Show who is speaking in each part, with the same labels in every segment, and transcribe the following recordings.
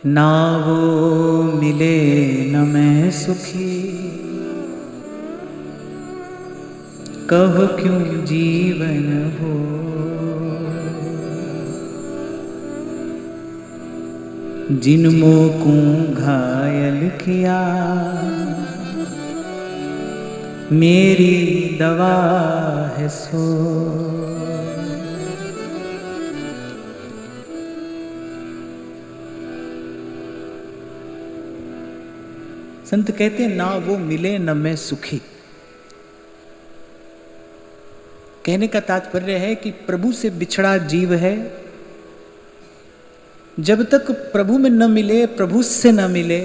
Speaker 1: ना वो मिले न मैं सुखी, कहो क्यों जीवन हो। जिन मोकों घायल किया मेरी दवा है सो। संत कहते हैं ना वो मिले न मैं सुखी। कहने का तात्पर्य है कि प्रभु से बिछड़ा जीव है, जब तक प्रभु में न मिले, प्रभु से न मिले,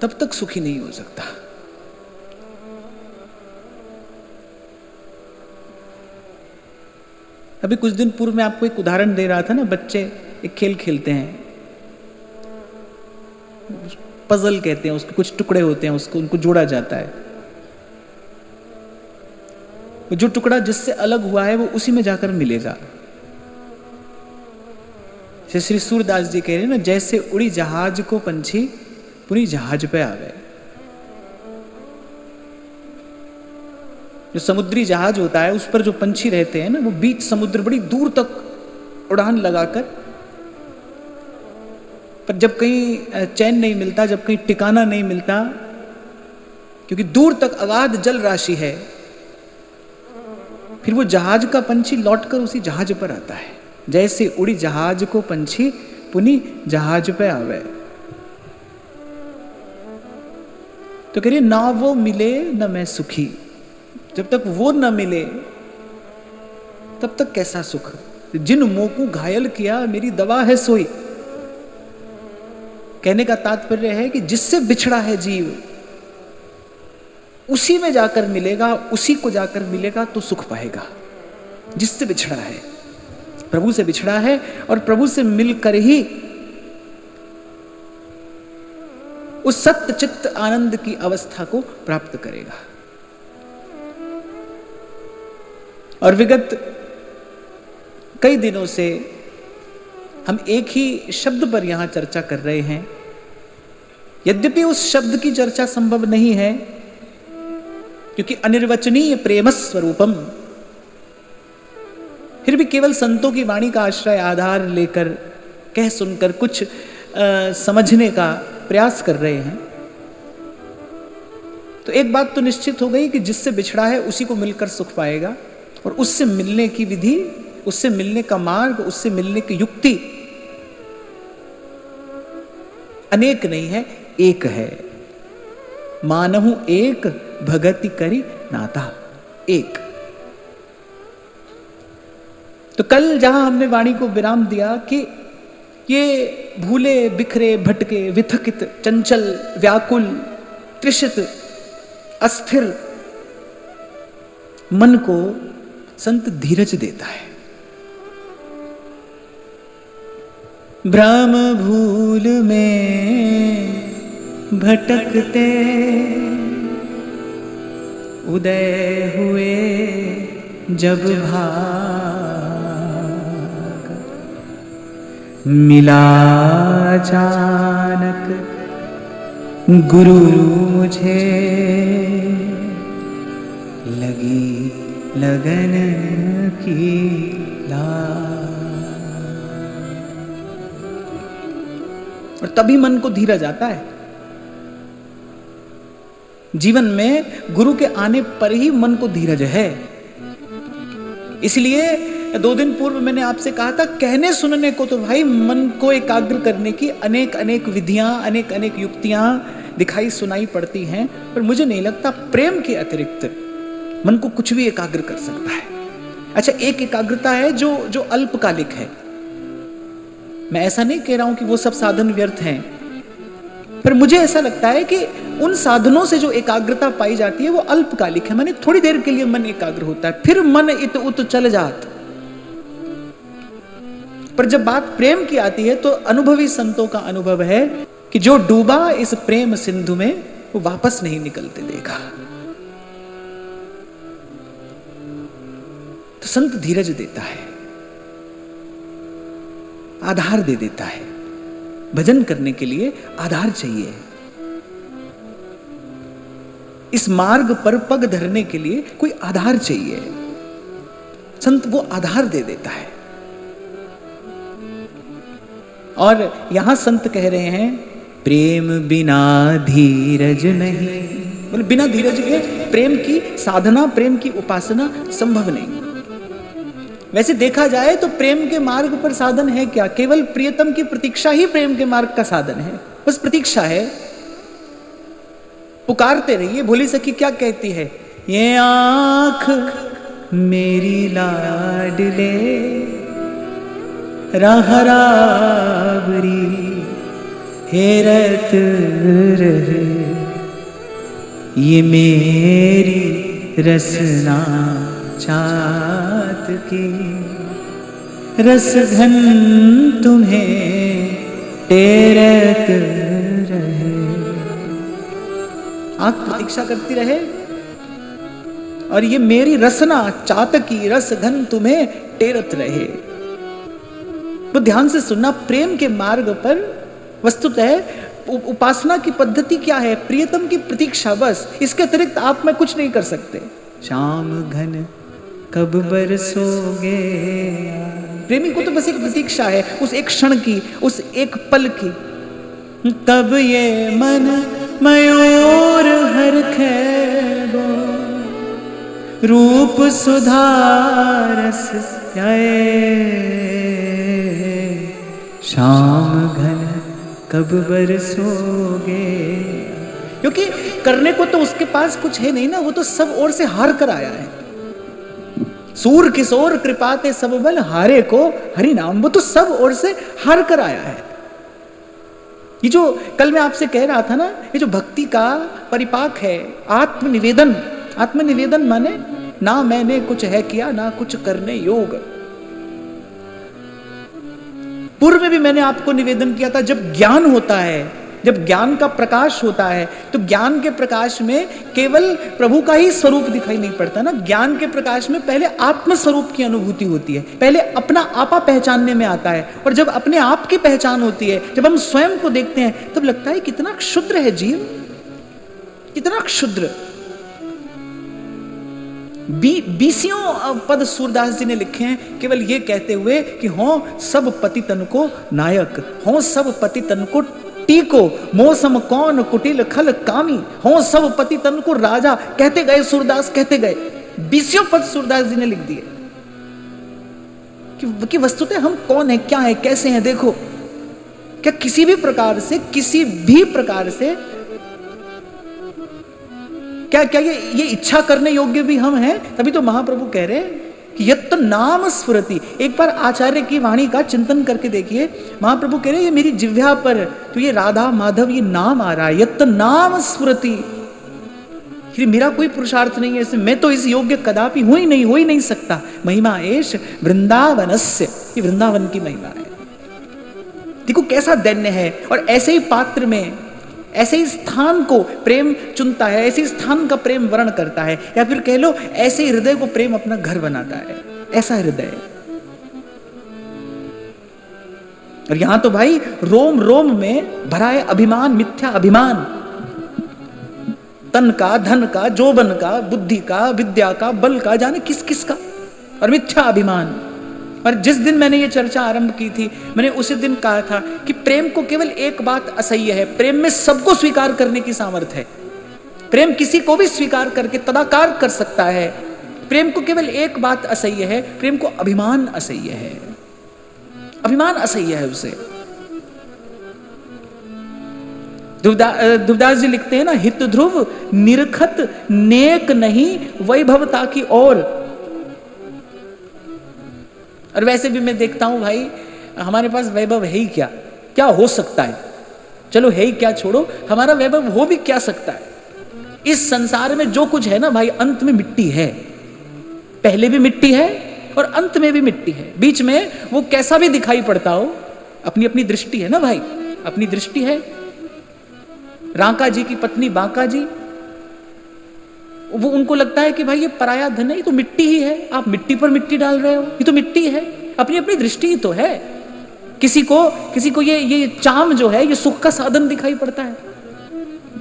Speaker 1: तब तक सुखी नहीं हो सकता। अभी कुछ दिन पूर्व मैं आपको एक उदाहरण दे रहा था ना, बच्चे एक खेल खेलते हैं, पजल कहते हैं उसके, कुछ टुकड़े होते हैं, उसको उनको जोड़ा जाता है। जो टुकड़ा जिससे अलग हुआ है वो उसी में जाकर मिलेगा। श्री सूरदास जी कह रहे हैं ना, जैसे उड़ी जहाज को पंछी पूरी जहाज पे आ गए। जो समुद्री जहाज होता है उस पर जो पंछी रहते हैं ना, वो बीच समुद्र बड़ी दूर तक उड़ान लगाकर, पर जब कहीं चैन नहीं मिलता, जब कहीं ठिकाना नहीं मिलता, क्योंकि दूर तक अगाध जल राशि है, फिर वो जहाज का पंछी लौटकर उसी जहाज पर आता है। जैसे उड़ी जहाज को पंछी पुनी जहाज पे आवे। तो कह रही ना वो मिले न मैं सुखी। जब तक वो न मिले तब तक कैसा सुख। जिन मोह को घायल किया मेरी दवा है सोई। कहने का तात्पर्य है कि जिससे बिछड़ा है जीव, उसी में जाकर मिलेगा, उसी को जाकर मिलेगा तो सुख पाएगा। जिससे बिछड़ा है, प्रभु से बिछड़ा है, और प्रभु से मिलकर ही उस सत्य चित्त आनंद की अवस्था को प्राप्त करेगा। और विगत कई दिनों से हम एक ही शब्द पर यहां चर्चा कर रहे हैं। यद्यपि उस शब्द की चर्चा संभव नहीं है, क्योंकि अनिर्वचनीय प्रेम स्वरूपम, फिर भी केवल संतों की वाणी का आश्रय आधार लेकर कह सुनकर कुछ समझने का प्रयास कर रहे हैं। तो एक बात तो निश्चित हो गई कि जिससे बिछड़ा है उसी को मिलकर सुख पाएगा, और उससे मिलने की विधि, उससे मिलने का मार्ग, उससे मिलने की युक्ति अनेक नहीं है, एक है। मानहु एक भगति करी नाता, एक। तो कल जहां हमने वाणी को विराम दिया कि ये भूले बिखरे भटके विथकित चंचल व्याकुल त्रिषित अस्थिर मन को संत धीरज देता है। भ्रम भूल में भटकते उदय हुए जब भाग, मिला अचानक गुरु मुझे, लगी लगन की और तभी मन को धीरज आता है। जीवन में गुरु के आने पर ही मन को धीरज है। इसलिए 2 दिन पूर्व मैंने आपसे कहा था, कहने सुनने को तो भाई मन को एकाग्र करने की अनेक अनेक विधियां, अनेक अनेक युक्तियां दिखाई सुनाई पड़ती हैं, पर मुझे नहीं लगता प्रेम के अतिरिक्त मन को कुछ भी एकाग्र कर सकता है। अच्छा, एक एकाग्रता है जो अल्पकालिक है। मैं ऐसा नहीं कह रहा हूं कि वो सब साधन व्यर्थ हैं, पर मुझे ऐसा लगता है कि उन साधनों से जो एकाग्रता पाई जाती है वो अल्पकालिक है। माने थोड़ी देर के लिए मन एकाग्र होता है, फिर मन इत उत चल जाता। पर जब बात प्रेम की आती है तो अनुभवी संतों का अनुभव है कि जो डूबा इस प्रेम सिंधु में वो वापस नहीं निकलते देखा। तो संत धीरज देता है, आधार दे देता है। भजन करने के लिए आधार चाहिए। इस मार्ग पर पग धरने के लिए कोई आधार चाहिए। संत वो आधार दे देता है। और यहां संत कह रहे हैं प्रेम बिना धीरज नहीं। बोले बिना धीरज के प्रेम की साधना, प्रेम की उपासना संभव नहीं। वैसे देखा जाए तो प्रेम के मार्ग पर साधन है क्या? केवल प्रियतम की प्रतीक्षा ही प्रेम के मार्ग का साधन है। बस प्रतीक्षा है। पुकारते रहिए। भोली सखी क्या कहती है? ये आंख मेरी लाडले राहराबरी हेरत रहे, ये मेरी रसना चात की रस धन तुम्हें टेरत रहे। आंख प्रतीक्षा करती रहे और ये मेरी रसना चातकी रस धन तुम्हें टेरत रहे। तो ध्यान से सुनना, प्रेम के मार्ग पर वस्तुतः उपासना की पद्धति क्या है? प्रियतम की प्रतीक्षा, बस। इसके अतिरिक्त आप में कुछ नहीं कर सकते। शाम घन कब बरसोगे, प्रेमी को तो बस एक प्रतीक्षा है, उस एक क्षण की, उस एक पल की। तब ये मन मयूर हर खेगो रूप सुधारस शाम घन कब बरसोगे। क्योंकि करने को तो उसके पास कुछ है नहीं ना, वो तो सब ओर से हार कर आया है। सूर किशोर कृपाते सब बल हारे को हरि नाम, वो तो सब ओर से हार कर आया है। ये जो कल मैं आपसे कह रहा था ना, ये जो भक्ति का परिपाक है, आत्मनिवेदन। आत्मनिवेदन माने ना मैंने कुछ है किया, ना कुछ करने योग। पूर्व में भी मैंने आपको निवेदन किया था, जब ज्ञान होता है, जब ज्ञान का प्रकाश होता है, तो ज्ञान के प्रकाश में केवल प्रभु का ही स्वरूप दिखाई नहीं पड़ता ना। ज्ञान के प्रकाश में पहले आत्म स्वरूप की अनुभूति होती है, पहले अपना आपा पहचानने में आता है। और जब अपने आप की पहचान होती है, जब हम स्वयं को देखते हैं, तब लगता है कितना क्षुद्र है जीव, कितना क्षुद्र। 20 पद सूरदास जी ने लिखे हैं केवल ये कहते हुए कि हो सब पति तन को नायक, हो सब पति तन को टीको, मौसम कौन कुटिल खल कामी, हो सब पति तन को राजा। कहते गए सूरदास, कहते गए। 20 पद सूरदास जी ने लिख दिए कि वस्तुतः हम कौन है, क्या है, कैसे हैं। देखो क्या किसी भी प्रकार से, किसी भी प्रकार से क्या क्या ये इच्छा करने योग्य भी हम हैं। तभी तो महाप्रभु कह रहे हैं कि यत्त नाम स्फुरति। एक बार आचार्य की वाणी का चिंतन करके देखिए। महाप्रभु कह रहे हैं ये मेरी जिह्वा पर तो ये राधा माधव ये नाम आ रहा है, यत्त नाम स्फुरति। फिर मेरा कोई पुरुषार्थ नहीं है इसमें, मैं तो इस योग्य कदापि हो ही नहीं सकता। महिमा एश वृंदावनस्य, ये वृंदावन की महिमा है। देखो कैसा दैन्य है। और ऐसे ही पात्र में, ऐसे ही स्थान को प्रेम चुनता है, ऐसे ही स्थान का प्रेम वर्ण करता है, या फिर कह लो ऐसे ही हृदय को प्रेम अपना घर बनाता है। ऐसा हृदय। और यहां तो भाई रोम रोम में भरा है अभिमान, मिथ्या अभिमान। तन का, धन का, जोबन का, बुद्धि का, विद्या का, बल का, जाने किस किस का, और मिथ्या अभिमान। और जिस दिन मैंने ये चर्चा आरंभ की थी, मैंने उसी दिन कहा था कि प्रेम को केवल एक बात असह्य है, प्रेम में सबको स्वीकार करने की सामर्थ्य है। प्रेम किसी को भी स्वीकार करके तदाकार कर सकता है। प्रेम को केवल एक बात असह्य है, प्रेम को अभिमान असह्य है। अभिमान असह्य है उसे। ध्रुवदास जी लिखते हैं ना, हित ध्रुव निरखत नेक नहीं वैभवता की ओर। और वैसे भी मैं देखता हूं भाई, हमारे पास वैभव है ही क्या, क्या हो सकता है। चलो है ही क्या छोड़ो, हमारा वैभव हो भी क्या सकता है। इस संसार में जो कुछ है ना भाई, अंत में मिट्टी है। पहले भी मिट्टी है और अंत में भी मिट्टी है। बीच में वो कैसा भी दिखाई पड़ता हो, अपनी अपनी दृष्टि है ना भाई, अपनी दृष्टि है। रांका जी की पत्नी बांका जी, वो उनको लगता है कि भाई ये पराया धन है, ये तो मिट्टी ही है, आप मिट्टी पर मिट्टी डाल रहे हो, ये तो मिट्टी है। अपनी अपनी दृष्टि ही तो है। किसी को ये चाम जो है ये सुख का साधन दिखाई पड़ता है,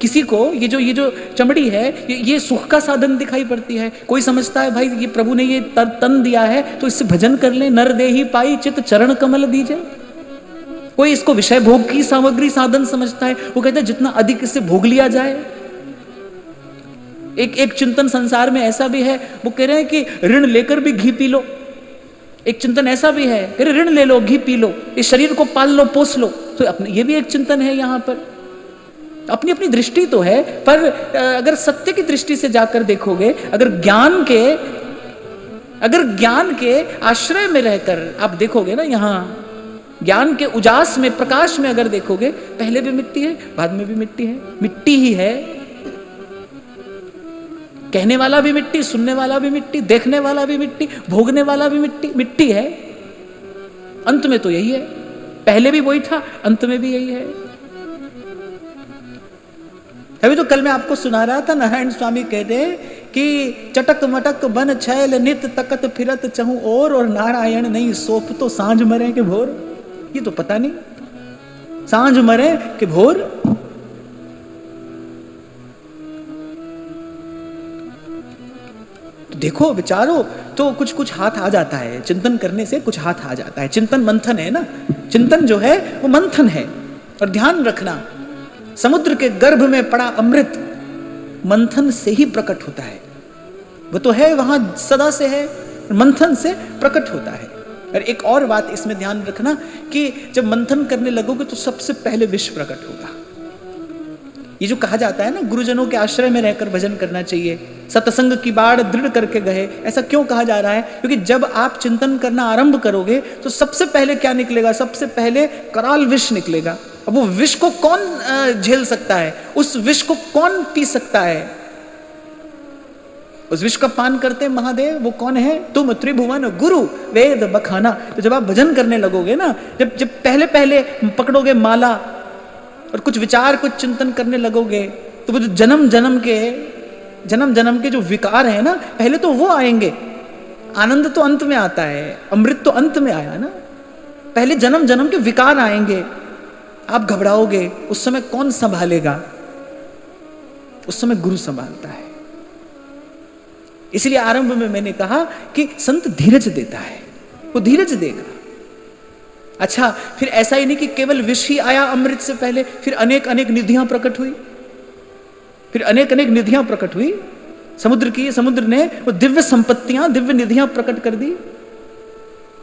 Speaker 1: किसी को ये जो चमड़ी है ये सुख का साधन दिखाई पड़ती है। कोई समझता है भाई ये प्रभु ने ये तन दिया है तो इससे भजन कर ले, नर देही पाई चित चरण कमल दीजे। कोई इसको विषय भोग की सामग्री साधन समझता है, वो कहता है जितना अधिक इससे भोग लिया जाए। एक चिंतन संसार में ऐसा भी है, वो कह रहे हैं कि ऋण लेकर भी घी पी लो। एक चिंतन ऐसा भी है, कह रहे ऋण ले लो घी पी लो, इस शरीर को पाल लो पोस लो। तो अपने ये भी एक चिंतन है। यहाँ पर अपनी अपनी दृष्टि तो है, पर अगर सत्य की दृष्टि से जाकर देखोगे, अगर ज्ञान के आश्रय में रहकर आप देखोगे ना, यहाँ ज्ञान के उजास में प्रकाश में अगर देखोगे, पहले भी मिट्टी है बाद में भी मिट्टी है, मिट्टी ही है। कहने वाला भी मिट्टी, सुनने वाला भी मिट्टी, देखने वाला भी मिट्टी, भोगने वाला भी मिट्टी, मिट्टी है। अंत में तो यही है, पहले भी वही था, अंत में भी यही है। अभी तो कल मैं आपको सुना रहा था, नारायण स्वामी कहते कि चटक मटक बन छैल नित तकत फिरत चहु और नारायण नहीं सोप तो सांझ मरे के भोर। ये तो पता नहीं सांझ मरे के भोर। देखो विचारो तो कुछ कुछ हाथ आ जाता है, चिंतन करने से कुछ हाथ आ जाता है। चिंतन मंथन है ना, चिंतन जो है वो मंथन है। और ध्यान रखना, समुद्र के गर्भ में पड़ा अमृत मंथन से ही प्रकट होता है। वो तो है वहां सदा से है, मंथन से प्रकट होता है। और एक और बात इसमें ध्यान रखना कि जब मंथन करने लगोगे तो सबसे पहले विष प्रकट होगा। ये जो कहा जाता है ना, गुरुजनों के आश्रय में रहकर भजन करना चाहिए, सत्संग की बाड़ दृढ़ करके गए, ऐसा क्यों कहा जा रहा है? क्योंकि जब आप चिंतन करना आरंभ करोगे तो सबसे पहले क्या निकलेगा? सबसे पहले कराल विष निकलेगा। अब वो विष को कौन झेल सकता है? उस विष को कौन पी सकता है? उस विष का पान करते महादेव, वो कौन है? तुम त्रिभुवन गुरु वेद बखाना। तो जब आप भजन करने लगोगे ना, जब पहले पहले पकड़ोगे माला और कुछ विचार कुछ चिंतन करने लगोगे, तो वो जो जन्म जन्म के जो विकार है ना, पहले तो वो आएंगे। आनंद तो अंत में आता है, अमृत तो अंत में आया ना। पहले जन्म जन्म के विकार आएंगे, आप घबराओगे। उस समय कौन संभालेगा? उस समय गुरु संभालता है। इसलिए आरंभ में मैंने कहा कि संत धीरज देता है, वो धीरज देगा। अच्छा, फिर ऐसा ही नहीं कि केवल विष ही आया अमृत से पहले, फिर अनेक अनेक निधियां प्रकट हुई, फिर अनेक अनेक निधियां प्रकट हुई। समुद्र ने वो दिव्य संपत्तियां, दिव्य निधियां प्रकट कर दी।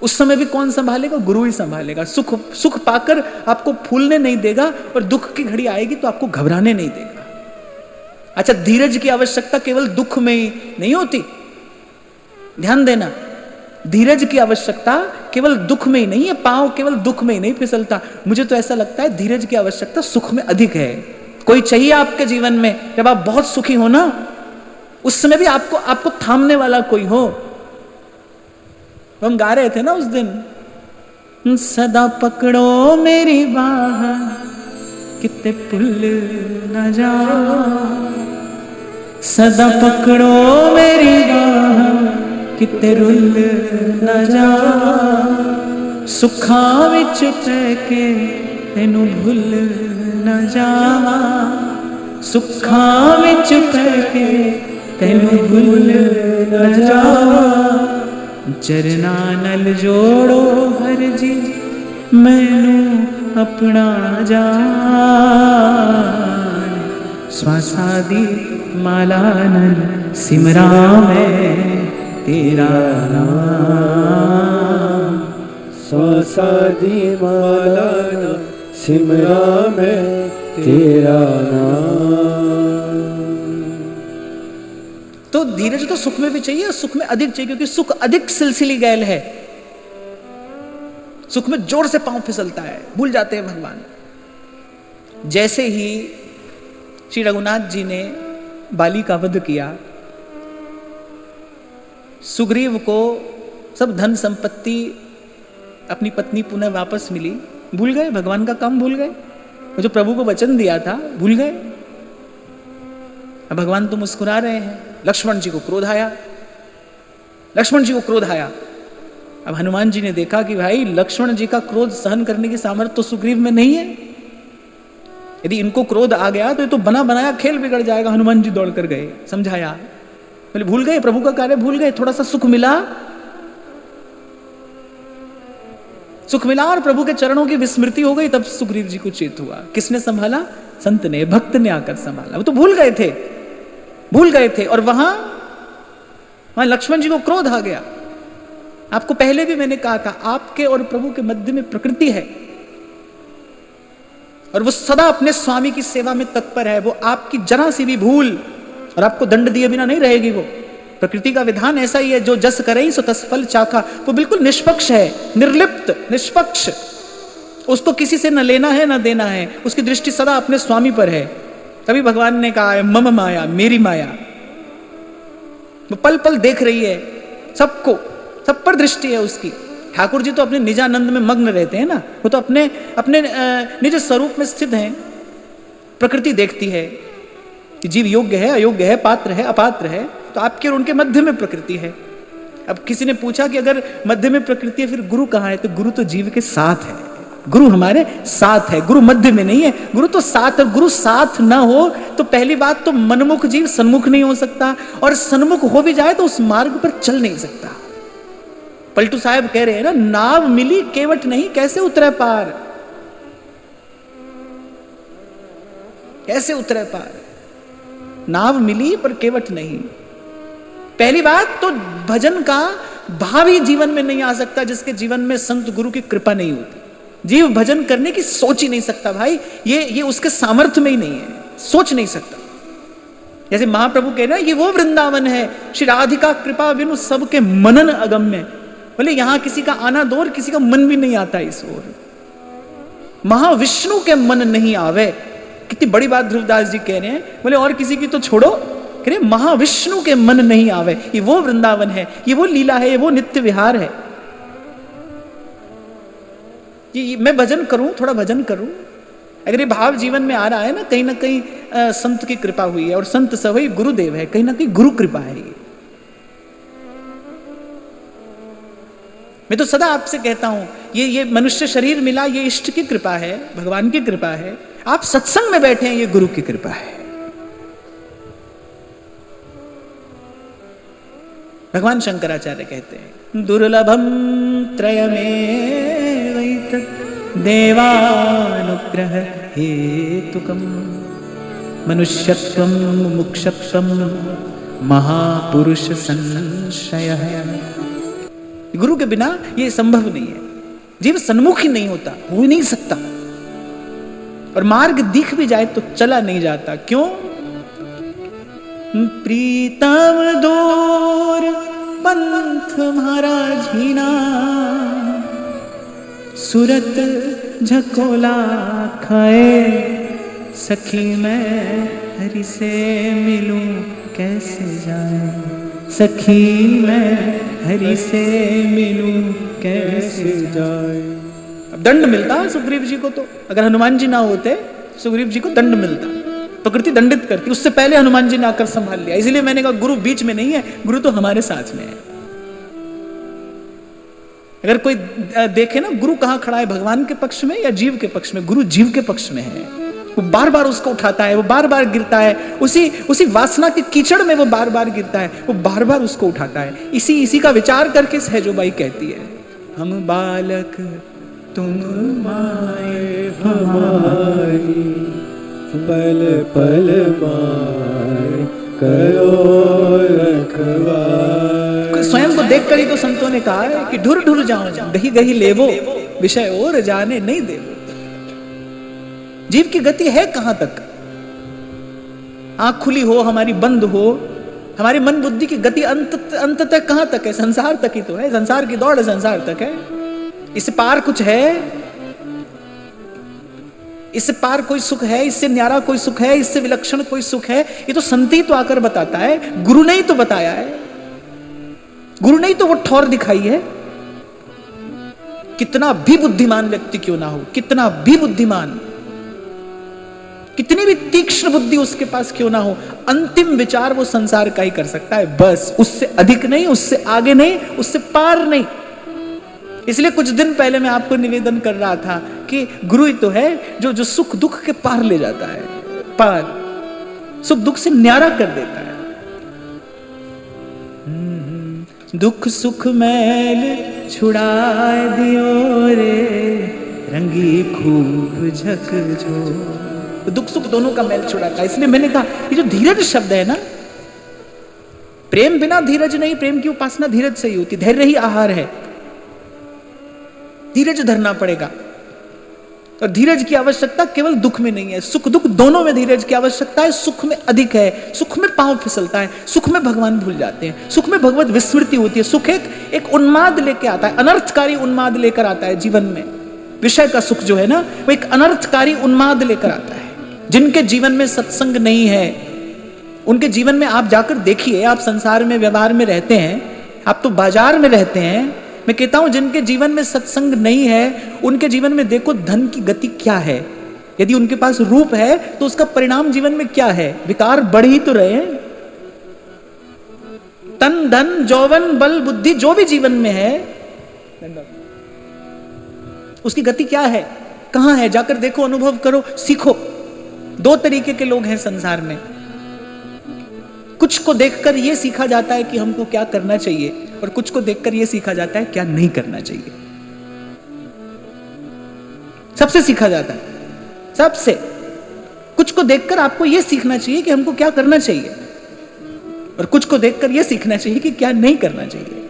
Speaker 1: उस समय भी कौन संभालेगा? गुरु ही संभालेगा। सुख पाकर आपको फूलने नहीं देगा, और दुख की घड़ी आएगी तो आपको घबराने नहीं देगा। अच्छा, धीरज की आवश्यकता केवल दुख में ही नहीं होती, ध्यान देना। धीरज की आवश्यकता केवल दुख में ही नहीं है, पांव केवल दुख में ही नहीं फिसलता। मुझे तो ऐसा लगता है धीरज की आवश्यकता सुख में अधिक है। कोई चाहिए आपके जीवन में, जब आप बहुत सुखी हो ना, उस समय भी आपको थामने वाला कोई हो। हम गा रहे थे ना उस दिन, सदा पकड़ो मेरी बाह कितने पुल न जा, सदा पकड़ो मेरी बाह कितने रुल न जा, सुखा विच पै के तेनू भुल न जा, सुखा विच पै के तेनू भुल न जा, चरना नल जोड़ो हर जी मैनू अपना जान, स्वासादी माला नल सिमरा मैं तेरा नाम,
Speaker 2: स्वासादी माला नल सिमरा मैं तेरा नाम।
Speaker 1: तो धीरज तो सुख में भी चाहिए, और सुख में अधिक चाहिए, क्योंकि सुख अधिक सिलसिली गैल है। सुख में जोर से पांव फिसलता है, भूल जाते हैं भगवान। जैसे ही श्री रघुनाथ जी ने बाली का वध किया, सुग्रीव को सब धन संपत्ति, अपनी पत्नी पुनः वापस मिली, भूल गए भगवान का काम, भूल गए जो प्रभु को वचन दिया था, भूल गए। अब भगवान तो मुस्कुरा रहे हैं। लक्ष्मण जी को क्रोध आया, लक्ष्मण जी को क्रोध आया। अब हनुमान जी ने देखा कि भाई लक्ष्मण जी का क्रोध सहन करने की सामर्थ्य तो सुग्रीव में नहीं है, यदि इनको क्रोध आ गया तो ये तो बना बनाया खेल बिगड़ जाएगा। हनुमान जी दौड़ कर गए, समझाया, बोले भूल गए प्रभु का कार्य, भूल गए, थोड़ा सा सुख मिला और प्रभु के चरणों की विस्मृति हो गई, तब सुग्रीव जी को चेत हुआ। किसने संभाला? संत ने, भक्त ने आकर संभाला। वो तो भूल गए थे और वहां लक्ष्मण जी को क्रोध आ गया। आपको पहले भी मैंने कहा था, आपके और प्रभु के मध्य में प्रकृति है और वो सदा अपने स्वामी की सेवा में तत्पर है। वो आपकी जरा सी भी भूल और आपको दंड दिए बिना नहीं रहेगी। वो प्रकृति का विधान ऐसा ही है, जो जस करे सो तस फल चाखा। वो बिल्कुल निष्पक्ष है, निर्लिप्त, निष्पक्ष। उसको किसी से न लेना है न देना है, उसकी दृष्टि सदा अपने स्वामी पर है। तभी भगवान ने कहा है मम माया, मेरी माया। वो पल पल देख रही है सबको, सब पर दृष्टि है उसकी। ठाकुर जी तो अपने निजानंद में मग्न रहते हैं ना, वो तो अपने अपने निज स्वरूप में स्थित हैं। प्रकृति देखती है कि जीव योग्य है, अयोग्य है, पात्र है, अपात्र है, तो आपके और उनके मध्य में प्रकृति है। अब किसी ने पूछा कि अगर मध्य में प्रकृति है फिर गुरु कहाँ है? तो गुरु तो जीव के साथ है, गुरु हमारे साथ है, गुरु मध्य में नहीं है, गुरु तो साथ है। गुरु साथ ना हो तो पहली बात तो मनमुख जीव सन्मुख नहीं हो सकता, और सन्मुख हो भी जाए तो उस मार्ग पर चल नहीं सकता। पलटू साहब कह रहे हैं ना, नाव मिली केवट नहीं, कैसे उतरे पार, कैसे उतरे पार। नाव मिली पर केवट नहीं। पहली बात तो भजन का भाव ही जीवन में नहीं आ सकता जिसके जीवन में संत गुरु की कृपा नहीं होती। जीव भजन करने की सोच ही नहीं सकता भाई, ये उसके सामर्थ्य में ही नहीं है, सोच नहीं सकता। जैसे महाप्रभु कह रहे हैं ये वो वृंदावन है, श्री राधिका कृपा बिनु सबके मनन अगम्य। बोले यहां किसी का आना दो और किसी का मन भी नहीं आता इस ओर। महाविष्णु के मन नहीं आवे, कितनी बड़ी बात ध्रुवदास जी कह रहे हैं। बोले और किसी की तो छोड़ो, कह रहे महाविष्णु के मन नहीं आवे। ये वो वृंदावन है, ये वो लीला है, ये वो नित्य विहार है। ये मैं भजन करूं, थोड़ा भजन करूं, अगर ये भाव जीवन में आ रहा है ना कहीं संत की कृपा हुई है, और संत सवई गुरुदेव है, कहीं ना कहीं गुरु कृपा है। मैं तो सदा आपसे कहता हूं, ये मनुष्य शरीर मिला, ये इष्ट की कृपा है, भगवान की कृपा है। आप सत्संग में बैठे हैं, ये गुरु की कृपा है। भगवान शंकराचार्य कहते हैं दुर्लभम त्रयमेवैतत् देवानुग्रह हेतुकम् मनुष्यत्वं मुमुक्षत्वं महापुरुष संशयः। गुरु के बिना ये संभव नहीं है, जीव सन्मुख ही नहीं होता, हो ही नहीं सकता, और मार्ग दिख भी जाए तो चला नहीं जाता। क्यों? प्रीतम दूर पंथ म्हारा झीना, सूरत झकोला खाए, सखी मैं हरि से मिलूं कैसे जाए, सखी मैं हरि से मिलूं कैसे जाए। अब दंड मिलता सुग्रीव जी को, तो अगर हनुमान जी ना होते सुग्रीव जी को दंड मिलता, प्रकृति दंडित करती। उससे पहले हनुमान जी ने आकर संभाल लिया। इसलिए मैंने कहा गुरु बीच में नहीं है, गुरु तो हमारे साथ में है। अगर कोई देखे ना गुरु कहां खड़ा है, भगवान के पक्ष में या जीव के पक्ष में? गुरु जीव के पक्ष में है। वो बार बार उसको उठाता है, वो बार बार गिरता है, उसी वासना के कीचड़ में वो बार बार गिरता है, वो बार बार उसको उठाता है। इसी का विचार करके सहजोबाई कहती है, हम बालक तुम माए हमारी,
Speaker 2: पल पल माए करो रखवारी।
Speaker 1: स्वयं को देखकर ही तो संतों ने कहा है कि ढुर ढुर जाओ, गही गही लेवो, विषय और जाने नहीं देवो। जीव की गति है कहां तक? आंख खुली हो, हमारी बंद हो, हमारी मन बुद्धि की गति अंत तक कहां तक है? संसार तक ही तो है, संसार की दौड़ संसार तक है। इससे पार कुछ है? इससे पार कोई सुख है? इससे न्यारा कोई सुख है? इससे विलक्षण कोई सुख है? ये तो संत ही तो आकर बताता है, गुरु ने ही तो बताया है, गुरु ने ही तो वो ठौर दिखाई है। कितना भी बुद्धिमान व्यक्ति क्यों ना हो, कितना भी बुद्धिमान, कितनी भी तीक्ष्ण बुद्धि उसके पास क्यों ना हो, अंतिम विचार वो संसार का ही कर सकता है, बस। उससे अधिक नहीं, उससे आगे नहीं, उससे पार नहीं। इसलिए कुछ दिन पहले मैं आपको निवेदन कर रहा था कि गुरु ही तो है जो जो सुख दुख के पार ले जाता है, पार सुख दुख से न्यारा कर देता है। दुख सुख मैल छुड़ाए दियो रे, रंगी खूब झकझोर। दुख सुख दोनों का मैल छुड़ाता है। इसलिए मैंने कहा ये जो धीरज शब्द है ना, प्रेम बिना धीरज नहीं, प्रेम की उपासना धीरज से ही होती, धैर्य ही आहार है। धीरज धरना पड़ेगा, और धीरज की आवश्यकता केवल दुख में नहीं है, सुख दुख दोनों में धीरज की आवश्यकता है। सुख में अधिक है, सुख में पांव फिसलता है, सुख में भगवान भूल जाते हैं, सुख में भगवत विस्मृति होती है। सुख एक उन्माद लेके आता है, अनर्थकारी उन्माद लेकर आता है जीवन में। विषय का सुख जो है ना, वो एक अनर्थकारी उन्माद लेकर आता है। जिनके जीवन में सत्संग नहीं है, उनके जीवन में आप जाकर देखिए, आप संसार में व्यवहार में रहते हैं, आप तो बाजार में रहते हैं। मैं कहता हूं जिनके जीवन में सत्संग नहीं है, उनके जीवन में देखो धन की गति क्या है। यदि उनके पास रूप है तो उसका परिणाम जीवन में क्या है, विकार बढ़ ही तो रहे हैं। तन धन जौवन बल बुद्धि जो भी जीवन में है, उसकी गति क्या है, कहां है, जाकर देखो, अनुभव करो, सीखो। दो तरीके के लोग हैं संसार में। कुछ को देखकर यह सीखा जाता है कि हमको क्या करना चाहिए, और कुछ को देखकर यह सीखा जाता है क्या नहीं करना चाहिए। सबसे सीखा जाता है, सबसे। कुछ को देखकर आपको यह सीखना चाहिए कि हमको क्या करना चाहिए, और कुछ को देखकर यह सीखना चाहिए कि क्या नहीं करना चाहिए।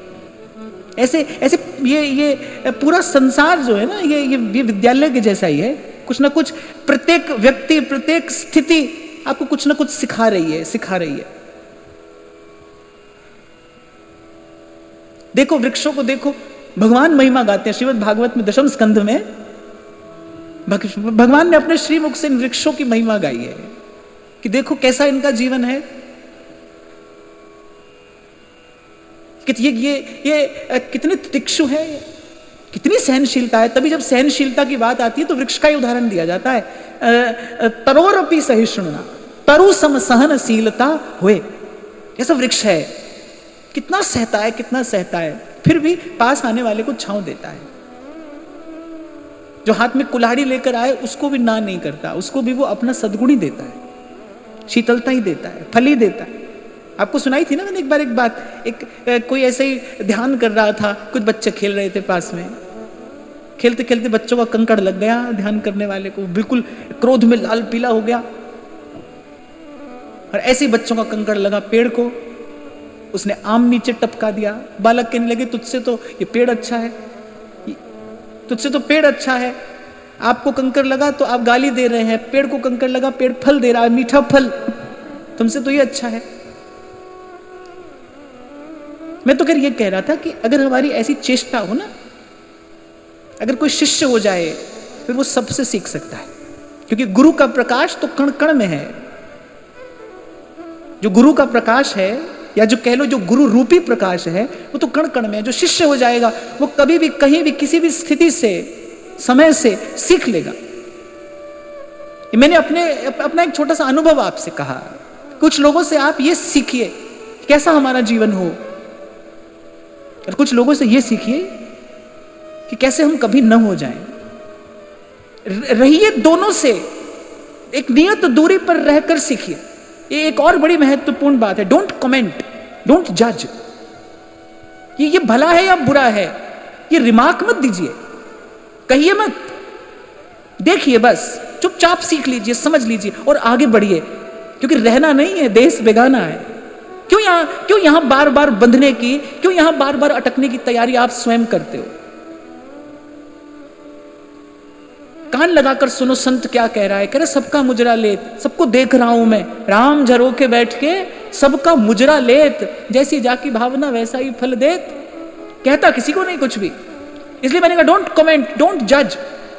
Speaker 1: ऐसे ऐसे ये पूरा संसार जो है ना, ये विद्यालय के जैसा ही है। कुछ ना कुछ प्रत्येक व्यक्ति, प्रत्येक स्थिति आपको कुछ ना कुछ सिखा रही है। देखो वृक्षों को देखो, भगवान महिमा गाते हैं। श्रीमद् भागवत में 10वें स्कंध में भगवान ने अपने श्रीमुख से इन वृक्षों की महिमा गाई है कि देखो कैसा इनका जीवन है, कि ये कितने तितिक्षु है, कितनी सहनशीलता है। तभी जब सहनशीलता की बात आती है तो वृक्ष का ही उदाहरण दिया जाता है। तरोरपि सहिष्णुना, तरु सम सहनशीलता हुए। ऐसा वृक्ष है, कितना सहता है, कितना सहता है, फिर भी पास आने वाले को छांव देता है। जो हाथ में कुल्हाड़ी लेकर आए उसको भी ना नहीं करता, उसको भी वो अपना सद्गुण ही देता है, शीतलता ही देता है, फल ही देता है। आपको सुनाई थी ना मैंने एक बार एक बात, कोई ऐसे ही ध्यान कर रहा था, कुछ बच्चे खेल रहे थे पास में, खेलते खेलते बच्चों का कंकड़ लग गया ध्यान करने वाले को, बिल्कुल क्रोध में लाल पीला हो गया। और ऐसे ही बच्चों का कंकड़ लगा पेड़ को, उसने आम नीचे टपका दिया। बालक कहने लगे तुझसे तो ये पेड़ अच्छा है, तुझसे तो पेड़ अच्छा है, आपको कंकड़ लगा तो आप गाली दे रहे हैं, पेड़ को कंकड़ लगा, पेड़ फल दे रहा है, मीठा फल, तुमसे तो ये अच्छा है। मैं तो ये कह रहा था कि अगर हमारी ऐसी चेष्टा हो ना, अगर कोई शिष्य हो जाए फिर वो सबसे सीख सकता है, क्योंकि गुरु का प्रकाश तो कण कण में है। जो गुरु का प्रकाश है, या जो कह लो जो गुरु रूपी प्रकाश है, वो तो कण कण में है। जो शिष्य हो जाएगा वो कभी भी, कहीं भी, किसी भी स्थिति से, समय से सीख लेगा। मैंने अपना एक छोटा सा अनुभव आपसे कहा, कुछ लोगों से आप ये सीखिए कैसा हमारा जीवन हो, और कुछ लोगों से ये सीखिए कि कैसे हम कभी न हो जाएं। रहिए दोनों से एक नियत दूरी पर रहकर सीखिए। ये एक और बड़ी महत्वपूर्ण बात है, डोंट कमेंट, डोंट जज। ये भला है या बुरा है, ये रिमार्क मत दीजिए, कहिए मत, देखिए, बस चुपचाप सीख लीजिए, समझ लीजिए और आगे बढ़िए, क्योंकि रहना नहीं है, देश बेगाना है। क्यों यहां बार बार बंधने की, क्यों यहां बार बार अटकने की तैयारी आप स्वयं करते हो? कान लगाकर सुनो संत क्या कह रहा है। कह रहे सबका मुजरा लेत, सबको देख रहा हूं मैं, राम झरोके बैठ के सबका मुजरा लेत, जैसी जाकी भावना वैसा ही फल देत। कहता किसी को नहीं कुछ भी, इसलिए मैंने कहा डोंट कमेंट, डोंट जज,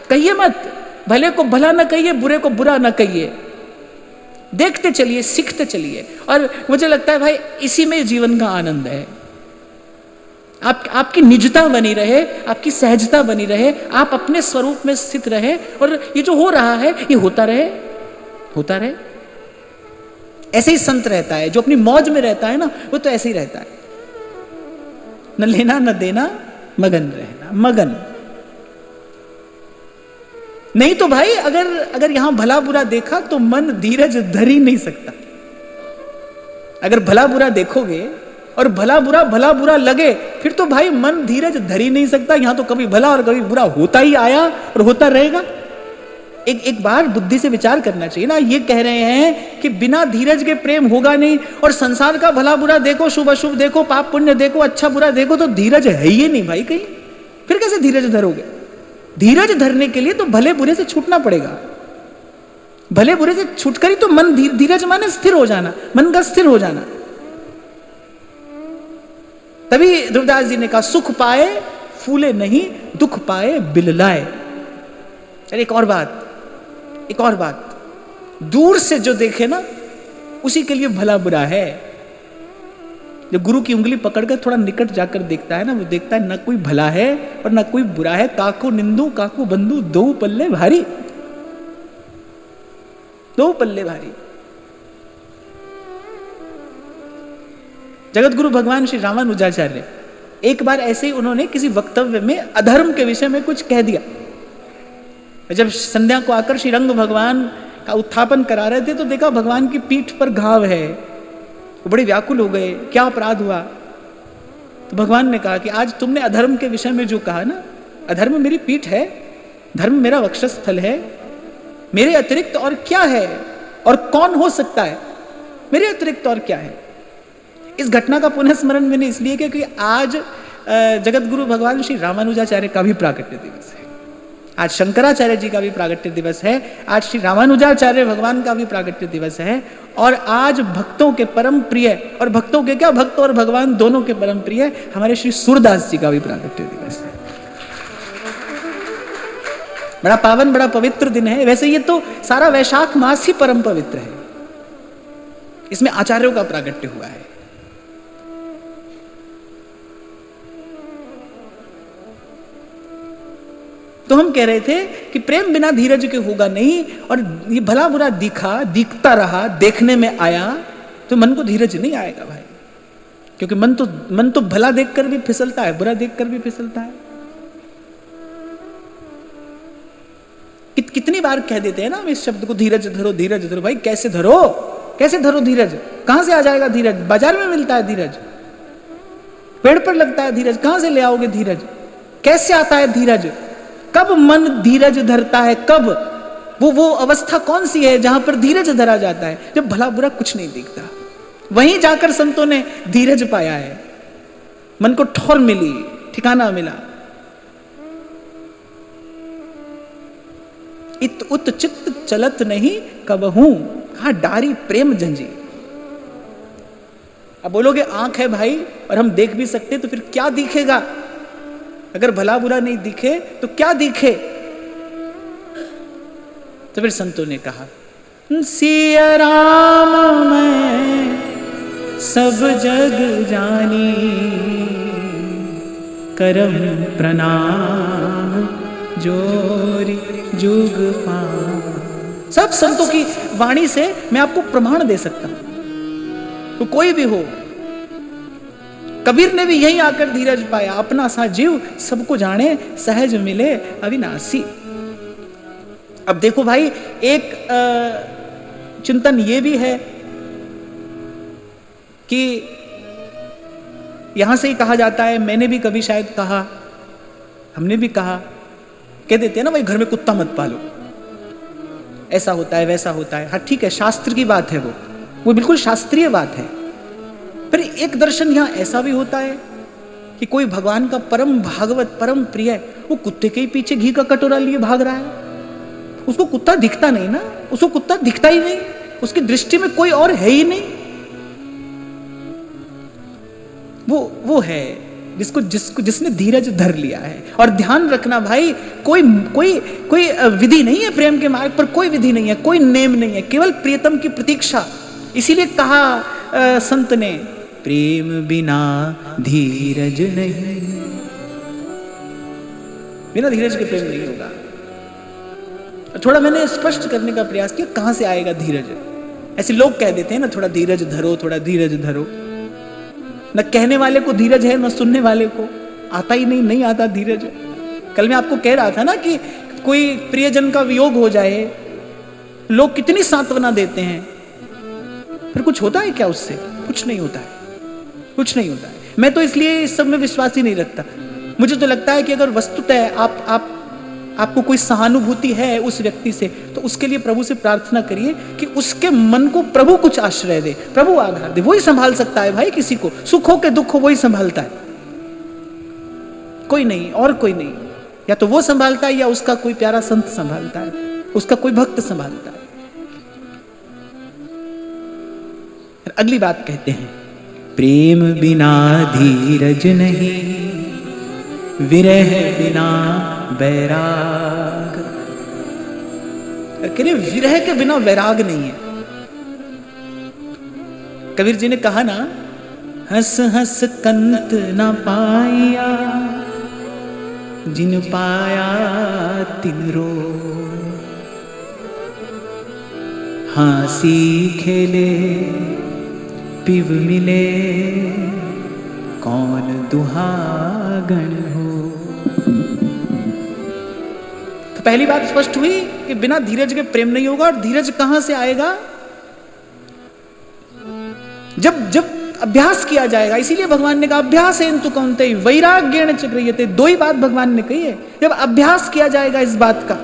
Speaker 1: कहिए मत, भले को भला ना कहिए, बुरे को बुरा ना कहिए, देखते चलिए, सीखते चलिए। और मुझे लगता है भाई इसी में जीवन का आनंद है। आपकी निजता बनी रहे, आपकी सहजता बनी रहे, आप अपने स्वरूप में स्थित रहे, और ये जो हो रहा है ये होता रहे। ऐसे ही संत रहता है, जो अपनी मौज में रहता है ना, वो तो ऐसे ही रहता है, न लेना न देना, मगन रहना, मगन। नहीं तो भाई अगर यहां भला बुरा देखा तो मन धीरज धर ही नहीं सकता। अगर भला बुरा देखोगे और भला बुरा लगे, फिर तो भाई मन धीरज धर ही नहीं सकता। यहां तो कभी भला और कभी बुरा होता ही आया और होता रहेगा। एक बार बुद्धि से विचार करना चाहिए ना। ये कह रहे हैं कि बिना धीरज के प्रेम होगा नहीं, और संसार का भला बुरा देखो, शुभ अशुभ देखो, पाप पुण्य देखो, अच्छा बुरा देखो, तो धीरज है ही नहीं भाई कहीं। फिर कैसे धीरज धरोगे? धीरज धरने के लिए तो भले बुरे से छूटना पड़ेगा। भले बुरे से छूटकर ही तो मन धीरज माने स्थिर हो जाना, मन का स्थिर हो जाना। तभी ध्रुवदास जी ने कहा, सुख पाए फूले नहीं, दुख पाए बिललाए। अरे एक और बात, दूर से जो देखे ना उसी के लिए भला बुरा है। जो गुरु की उंगली पकड़कर थोड़ा निकट जाकर देखता है ना, वो देखता है ना कोई भला है और ना कोई बुरा है। काको निंदु काको बंधु, दो पल्ले भारी, दो पल्ले भारी। जगत गुरु भगवान श्री रामानुजाचार्य, एक बार ऐसे ही उन्होंने किसी वक्तव्य में अधर्म के विषय में कुछ कह दिया। जब संध्या को आकर श्री रंग भगवान का उत्थापन करा रहे थे तो देखा भगवान की पीठ पर घाव है। वो बड़े व्याकुल हो गए, क्या अपराध हुआ? तो भगवान ने कहा कि आज तुमने अधर्म के विषय में जो कहा ना, अधर्म मेरी पीठ है, धर्म मेरा वक्षस्थल है। मेरे अतिरिक्त और क्या है और कौन हो सकता है? मेरे अतिरिक्त और क्या है? इस घटना का पुनः स्मरण मैंने इसलिए किया क्योंकि आज जगत गुरु भगवान श्री रामानुजाचार्य का भी प्राकट्य दिवस है। आज शंकराचार्य जी का भी प्राकट्य दिवस है। आज श्री रामानुजाचार्य भगवान का भी प्राकट्य दिवस है। और आज भक्तों के परम प्रिय, और भक्तों के क्या, भक्त और भगवान दोनों के परम प्रिय हमारे श्री सूरदास जी का भी प्राकट्य दिवस है। बड़ा पावन, बड़ा पवित्र दिन है। वैसे ये तो सारा वैशाख मास ही परम पवित्र है। इसमें आचार्यों का प्राकट्य हुआ है। तो हम कह रहे थे कि प्रेम बिना धीरज के होगा नहीं, और ये भला बुरा दिखता रहा, देखने में आया, तो मन को धीरज नहीं आएगा भाई। क्योंकि मन तो भला देखकर भी फिसलता है, बुरा देखकर भी फिसलता है। कितनी बार कह देते हैं ना हम इस शब्द को, धीरज धरो, धीरज धरो। भाई कैसे धरो धीरज? कहां से आ जाएगा धीरज? बाजार में मिलता है धीरज, पेड़ पर लगता है धीरज, कहां से ले आओगे धीरज? कैसे आता है धीरज? कब मन धीरज धरता है? कब? वो अवस्था कौन सी है जहां पर धीरज धरा जाता है? जब भला बुरा कुछ नहीं दिखता। वहीं जाकर संतों ने धीरज पाया है, मन को ठौर मिली, ठिकाना मिला। इत उत चित्त चलत नहीं कबहूं, कहा डारी प्रेम जंजीर। अब बोलोगे आंख है भाई और हम देख भी सकते, तो फिर क्या दिखेगा? अगर भला बुरा नहीं दिखे तो क्या दिखे? तो फिर संतों ने कहा, सिया राम मैं सब जग जानी, करम प्रणाम जोरी जुग पान। सब संतों की वाणी से मैं आपको प्रमाण दे सकता हूं। तो कोई भी हो, कबीर ने भी यहीं आकर धीरज पाया। अपना सा जीव सबको जाने, सहज मिले अविनाशी। अब देखो भाई, एक चिंतन ये भी है कि यहां से ही कहा जाता है, मैंने भी कभी शायद कहा, हमने भी कहा, कह देते हैं ना भाई घर में कुत्ता मत पालो, ऐसा होता है वैसा होता है। हाँ ठीक है, शास्त्र की बात है, वो बिल्कुल शास्त्रीय बात है। पर एक दर्शन यहां ऐसा भी होता है कि कोई भगवान का परम भागवत, परम प्रिय, वो कुत्ते के ही पीछे घी का कटोरा लिए भाग रहा है। उसको कुत्ता दिखता नहीं ना, उसको कुत्ता दिखता ही नहीं, उसकी दृष्टि में कोई और है ही नहीं। वो है जिसने धीरज धर लिया है। और ध्यान रखना भाई, कोई विधि नहीं है प्रेम के मार्ग पर, कोई विधि नहीं है, कोई नेम नहीं है, केवल प्रियतम की प्रतीक्षा। इसीलिए कहा संत ने, प्रेम बिना धीरज नहीं, बिना धीरज के प्रेम नहीं होगा। थोड़ा मैंने स्पष्ट करने का प्रयास किया, कहां से आएगा धीरज। ऐसे लोग कह देते हैं ना, थोड़ा धीरज धरो, थोड़ा धीरज धरो। न कहने वाले को धीरज है, न सुनने वाले को। आता ही नहीं आता धीरज। कल मैं आपको कह रहा था ना कि कोई प्रियजन का वियोग हो जाए, लोग कितनी सांत्वना देते हैं, फिर कुछ होता है क्या उससे? कुछ नहीं होता है, कुछ नहीं होता है। मैं तो इसलिए इस सब में विश्वास ही नहीं रखता। मुझे तो लगता है कि अगर वस्तुतः आपको कोई सहानुभूति है उस व्यक्ति से, तो उसके लिए प्रभु से प्रार्थना करिए कि उसके मन को प्रभु कुछ आश्रय दे, प्रभु आधार दे। वही संभाल सकता है भाई किसी को, सुख हो के दुख हो वही संभालता है, कोई नहीं और कोई नहीं। या तो वो संभालता है या उसका कोई प्यारा संत संभालता है, उसका कोई भक्त संभालता है। अगली बात कहते हैं, प्रेम बिना धीरज नहीं, विरह बिना वैराग। कह विरह के बिना वैराग नहीं है। कबीर जी ने कहा ना, हंस हंस कंत न पाया, जिन पाया तिन रो। हंसी खेले पिव मिले, कौन दुहागन हो। तो पहली बात स्पष्ट हुई कि बिना धीरज के प्रेम नहीं होगा। और धीरज कहां से आएगा? जब अभ्यास किया जाएगा। इसीलिए भगवान ने कहा अभ्यास है तु कौन्तेय वैराग्येण च गृह्यते। दो ही बात भगवान ने कही है। जब अभ्यास किया जाएगा इस बात का,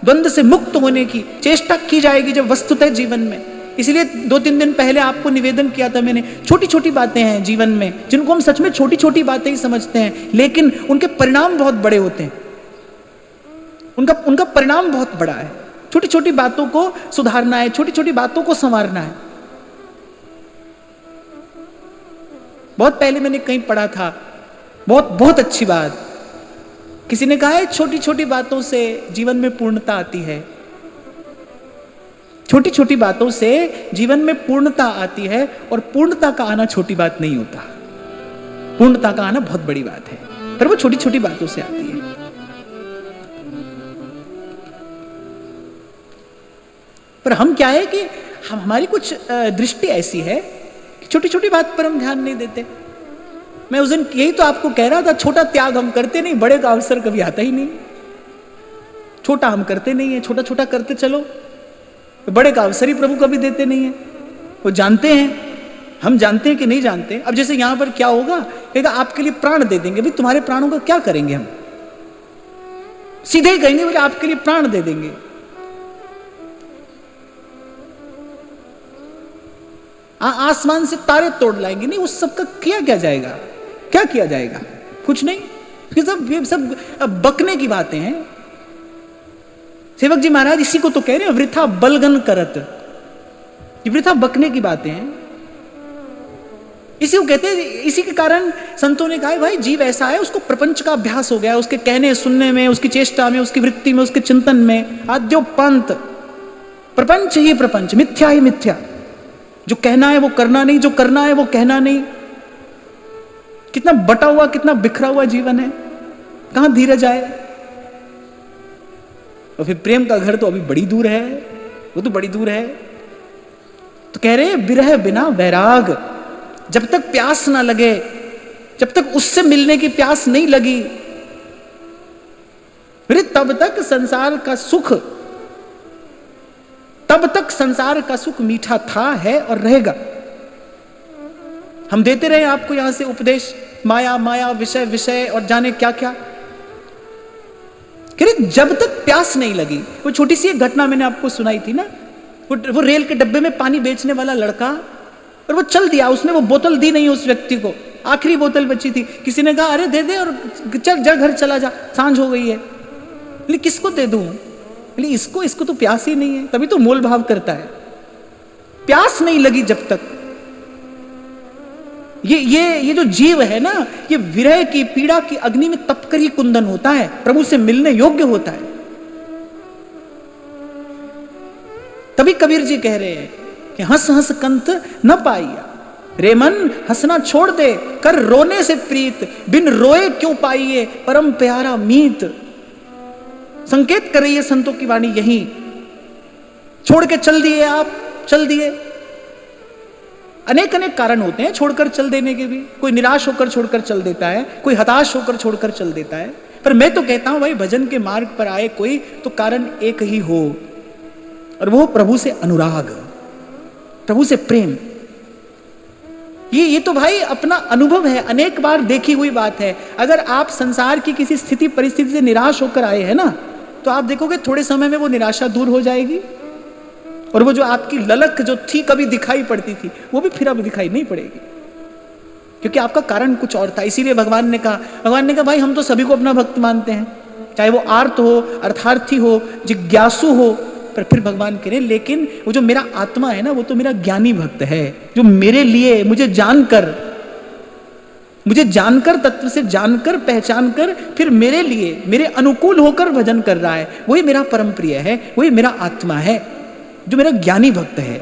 Speaker 1: द्वंद्व से मुक्त होने की चेष्टा की जाएगी जब वस्तुतः जीवन में। इसलिए 2-3 दिन पहले आपको निवेदन किया था मैंने, छोटी छोटी बातें हैं जीवन में जिनको हम सच में छोटी छोटी बातें ही समझते हैं, लेकिन उनके परिणाम बहुत बड़े होते हैं। उनका परिणाम बहुत बड़ा है। छोटी छोटी बातों को सुधारना है, छोटी छोटी बातों को संवारना है। बहुत पहले मैंने कहीं पढ़ा था, बहुत अच्छी बात। किसी ने कहा है छोटी छोटी बातों से जीवन में पूर्णता आती है। छोटी छोटी बातों से जीवन में पूर्णता आती है, और पूर्णता का आना छोटी बात नहीं होता। पूर्णता का आना बहुत बड़ी बात है, पर वो छोटी छोटी बातों से आती है। पर हम क्या है कि हमारी कुछ दृष्टि ऐसी है कि छोटी छोटी बात पर हम ध्यान नहीं देते। मैं उस दिन यही तो आपको कह रहा था, छोटा त्याग हम करते नहीं, बड़े का अवसर कभी आता ही नहीं। छोटा हम करते नहीं है, छोटा छोटा करते चलो, बड़े का अवसर ही प्रभु कभी देते नहीं है। वो जानते हैं, हम जानते हैं कि नहीं जानते। अब जैसे यहां पर क्या होगा, कहेगा आपके लिए प्राण दे देंगे। भाई तुम्हारे प्राणों का क्या करेंगे हम? सीधे ही कहेंगे बोले आपके लिए प्राण दे देंगे। आसमान से तारे तोड़ लाएंगे, नहीं उस सब का क्या जाएगा? क्या किया जाएगा? कुछ नहीं। ये सब बकने की बातें हैं। सेवक जी महाराज इसी को तो कह रहे हैं, वृथा बलगन करत। ये वृथा बकने की बातें हैं, इसी को कहते हैं। इसी के कारण संतों ने कहा भाई जीव ऐसा है, उसको प्रपंच का अभ्यास हो गया, उसके कहने सुनने में, उसकी चेष्टा में, उसकी वृत्ति में, उसके चिंतन में। आद्यो पंत प्रपंच ही प्रपंच, मिथ्या ही मिथ्या। जो कहना है वो करना नहीं, जो करना है वो कहना नहीं। कितना बटा हुआ, कितना बिखरा हुआ जीवन है। कहां धीरज आए? और फिर प्रेम का घर तो अभी बड़ी दूर है, वो तो बड़ी दूर है। तो कह रहे विरह बिना वैराग। जब तक प्यास ना लगे, जब तक उससे मिलने की प्यास नहीं लगी, फिर तब तक संसार का सुख, तब तक संसार का सुख मीठा था, है और रहेगा। हम देते रहे आपको यहां से उपदेश, माया माया, विषय विषय और जाने क्या क्या। जब तक प्यास नहीं लगी। वो छोटी सी एक घटना मैंने आपको सुनाई थी ना, वो रेल के डब्बे में पानी बेचने वाला लड़का, और वो चल दिया। उसने वो बोतल दी नहीं उस व्यक्ति को, आखिरी बोतल बची थी। किसी ने कहा अरे दे दे और चल जा, घर चला जा, सांझ हो गई है। बोले किसको दे दूं? बोले इसको तो प्यास ही नहीं है, तभी तो मोल भाव करता है। प्यास नहीं लगी जब तक। ये जो जीव है ना, ये विरह की पीड़ा की अग्नि में तपकर ही कुंदन होता है, प्रभु से मिलने योग्य होता है। तभी कबीर जी कह रहे हैं कि हंस हंस कंत न पाइया, रे मन हंसना छोड़ दे, कर रोने से प्रीत, बिन रोए क्यों पाइए परम प्यारा मीत। संकेत कर रही है संतों की वाणी यही। छोड़ के चल दिए आप, चल दिए, अनेक अनेक कारण होते हैं छोड़कर चल देने के भी। कोई निराश होकर छोड़कर चल देता है, कोई हताश होकर छोड़कर चल देता है। पर मैं तो कहता हूं भाई, भजन के मार्ग पर आए कोई तो कारण एक ही हो, और वो प्रभु से अनुराग, प्रभु से प्रेम। ये तो भाई अपना अनुभव है, अनेक बार देखी हुई बात है। अगर आप संसार की किसी स्थिति परिस्थिति से निराश होकर आए हैं ना, तो आप देखोगे थोड़े समय में वो निराशा दूर हो जाएगी, और वो जो आपकी ललक जो थी कभी दिखाई पड़ती थी, वो भी फिर अब दिखाई नहीं पड़ेगी, क्योंकि आपका कारण कुछ और था। इसीलिए भगवान ने कहा भाई हम तो सभी को अपना भक्त मानते हैं, चाहे वो आर्त हो, अर्थार्थी हो, जिज्ञासु हो। पर फिर भगवान कह रहे लेकिन वो जो मेरा आत्मा है ना, वो तो मेरा ज्ञानी भक्त है, जो मेरे लिए मुझे जानकर तत्व से जानकर पहचान कर फिर मेरे लिए मेरे अनुकूल होकर भजन कर रहा है, वही मेरा परम प्रिय है, वही मेरा आत्मा है, जो मेरा ज्ञानी भक्त है।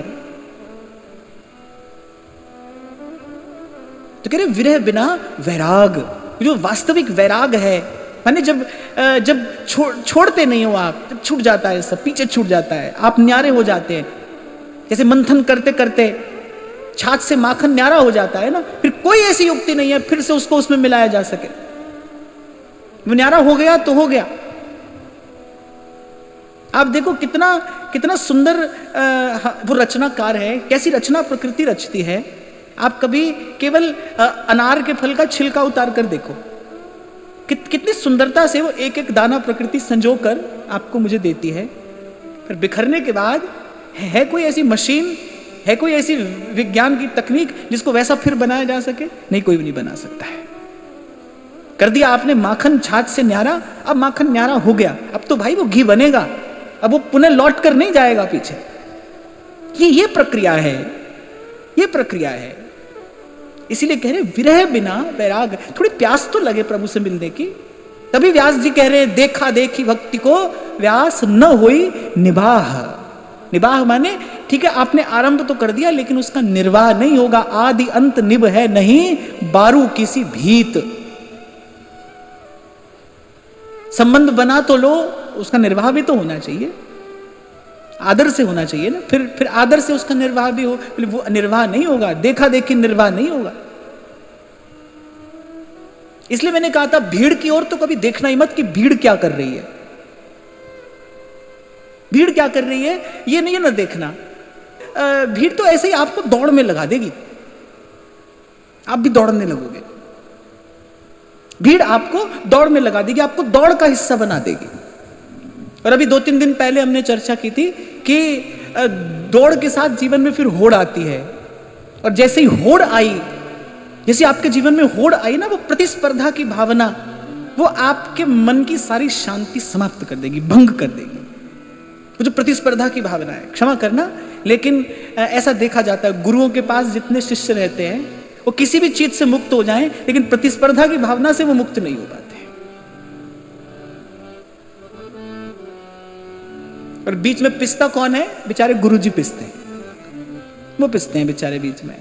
Speaker 1: तो कह रहे विरह बिना वैराग, जो वास्तविक वैराग है, माने जब छोड़ते नहीं हो आप, जब छूट जाता है सब, पीछे छूट जाता है, आप न्यारे हो जाते हैं। जैसे मंथन करते करते छाछ से माखन न्यारा हो जाता है ना, फिर कोई ऐसी युक्ति नहीं है फिर से उसको उसमें मिलाया जा सके। वो न्यारा हो गया तो हो गया। आप देखो कितना सुंदर वो रचनाकार है, कैसी रचना प्रकृति रचती है। आप कभी केवल अनार के फल का छिलका उतार कर देखो, कितनी सुंदरता से वो एक एक दाना प्रकृति संजो कर आपको मुझे देती है। फिर बिखरने के बाद है कोई ऐसी मशीन, है कोई ऐसी विज्ञान की तकनीक जिसको वैसा फिर बनाया जा सके? नहीं, कोई भी नहीं बना सकता है। कर दिया आपने माखन छाछ से न्यारा, अब माखन न्यारा हो गया, अब तो भाई वो घी बनेगा, अब वो पुनः लौट कर नहीं जाएगा पीछे। ये प्रक्रिया है, ये प्रक्रिया है। इसीलिए कह रहे विरह बिना वैराग, थोड़ी प्यास तो लगे प्रभु से मिलने की। तभी व्यास जी कह रहे हैं देखा देखी भक्ति को व्यास न होई निबाह। निबाह माने ठीक है आपने आरंभ तो कर दिया, लेकिन उसका निर्वाह नहीं होगा। आदि अंत निब है नहीं बारू किसी भीत। संबंध बना तो लो, उसका निर्वाह भी तो होना चाहिए, आदर से होना चाहिए ना। फिर आदर से उसका निर्वाह भी हो, वो निर्वाह नहीं होगा, देखा देखी निर्वाह नहीं होगा। इसलिए मैंने कहा था भीड़ की ओर तो कभी देखना ही मत कि भीड़ क्या कर रही है, भीड़ क्या कर रही है ये नहीं ना देखना। भीड़ तो ऐसे ही आपको दौड़ में लगा देगी, आप भी दौड़ने लगोगे। भीड़ आपको दौड़ में लगा देगी, आपको दौड़ का हिस्सा बना देगी। और अभी 2-3 दिन पहले हमने चर्चा की थी कि दौड़ के साथ जीवन में फिर होड़ आती है, और जैसे ही होड़ आई, जैसे आपके जीवन में होड़ आई ना, वो प्रतिस्पर्धा की भावना वो आपके मन की सारी शांति समाप्त कर देगी, भंग कर देगी। वो जो प्रतिस्पर्धा की भावना है, क्षमा करना, लेकिन ऐसा देखा जाता है गुरुओं के पास जितने शिष्य रहते हैं वो किसी भी चीज से मुक्त हो जाएं, लेकिन प्रतिस्पर्धा की भावना से वो मुक्त नहीं हो पाते। और बीच में पिसता कौन है? बेचारे गुरुजी पिसते हैं, वो पिसते हैं बेचारे बीच में।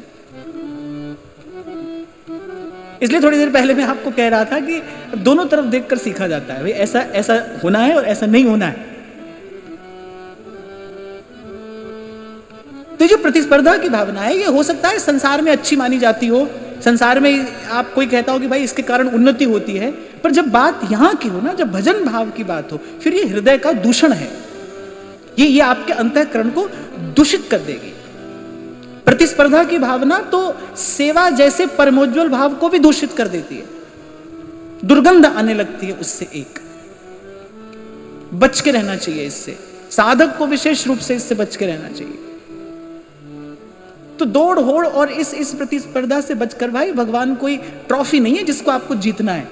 Speaker 1: इसलिए थोड़ी देर पहले मैं आपको कह रहा था कि दोनों तरफ देखकर सीखा जाता है, भाई ऐसा होना है और ऐसा नहीं होना है। तो जो प्रतिस्पर्धा की भावना है, ये हो सकता है संसार में अच्छी मानी जाती हो, संसार में आप कोई कहता हो कि भाई इसके कारण उन्नति होती है, पर जब बात यहां की हो ना, जब भजन भाव की बात हो, फिर ये हृदय का दूषण है। ये आपके अंतःकरण को दूषित कर देगी। प्रतिस्पर्धा की भावना तो सेवा जैसे परमोज्वल भाव को भी दूषित कर देती है, दुर्गंध आने लगती है उससे। एक बच के रहना चाहिए इससे, साधक को विशेष रूप से इससे बच के रहना चाहिए। तो दौड़ होड़ और इस प्रतिस्पर्धा से बचकर भाई, भगवान कोई ट्रॉफी नहीं है जिसको आपको जीतना है।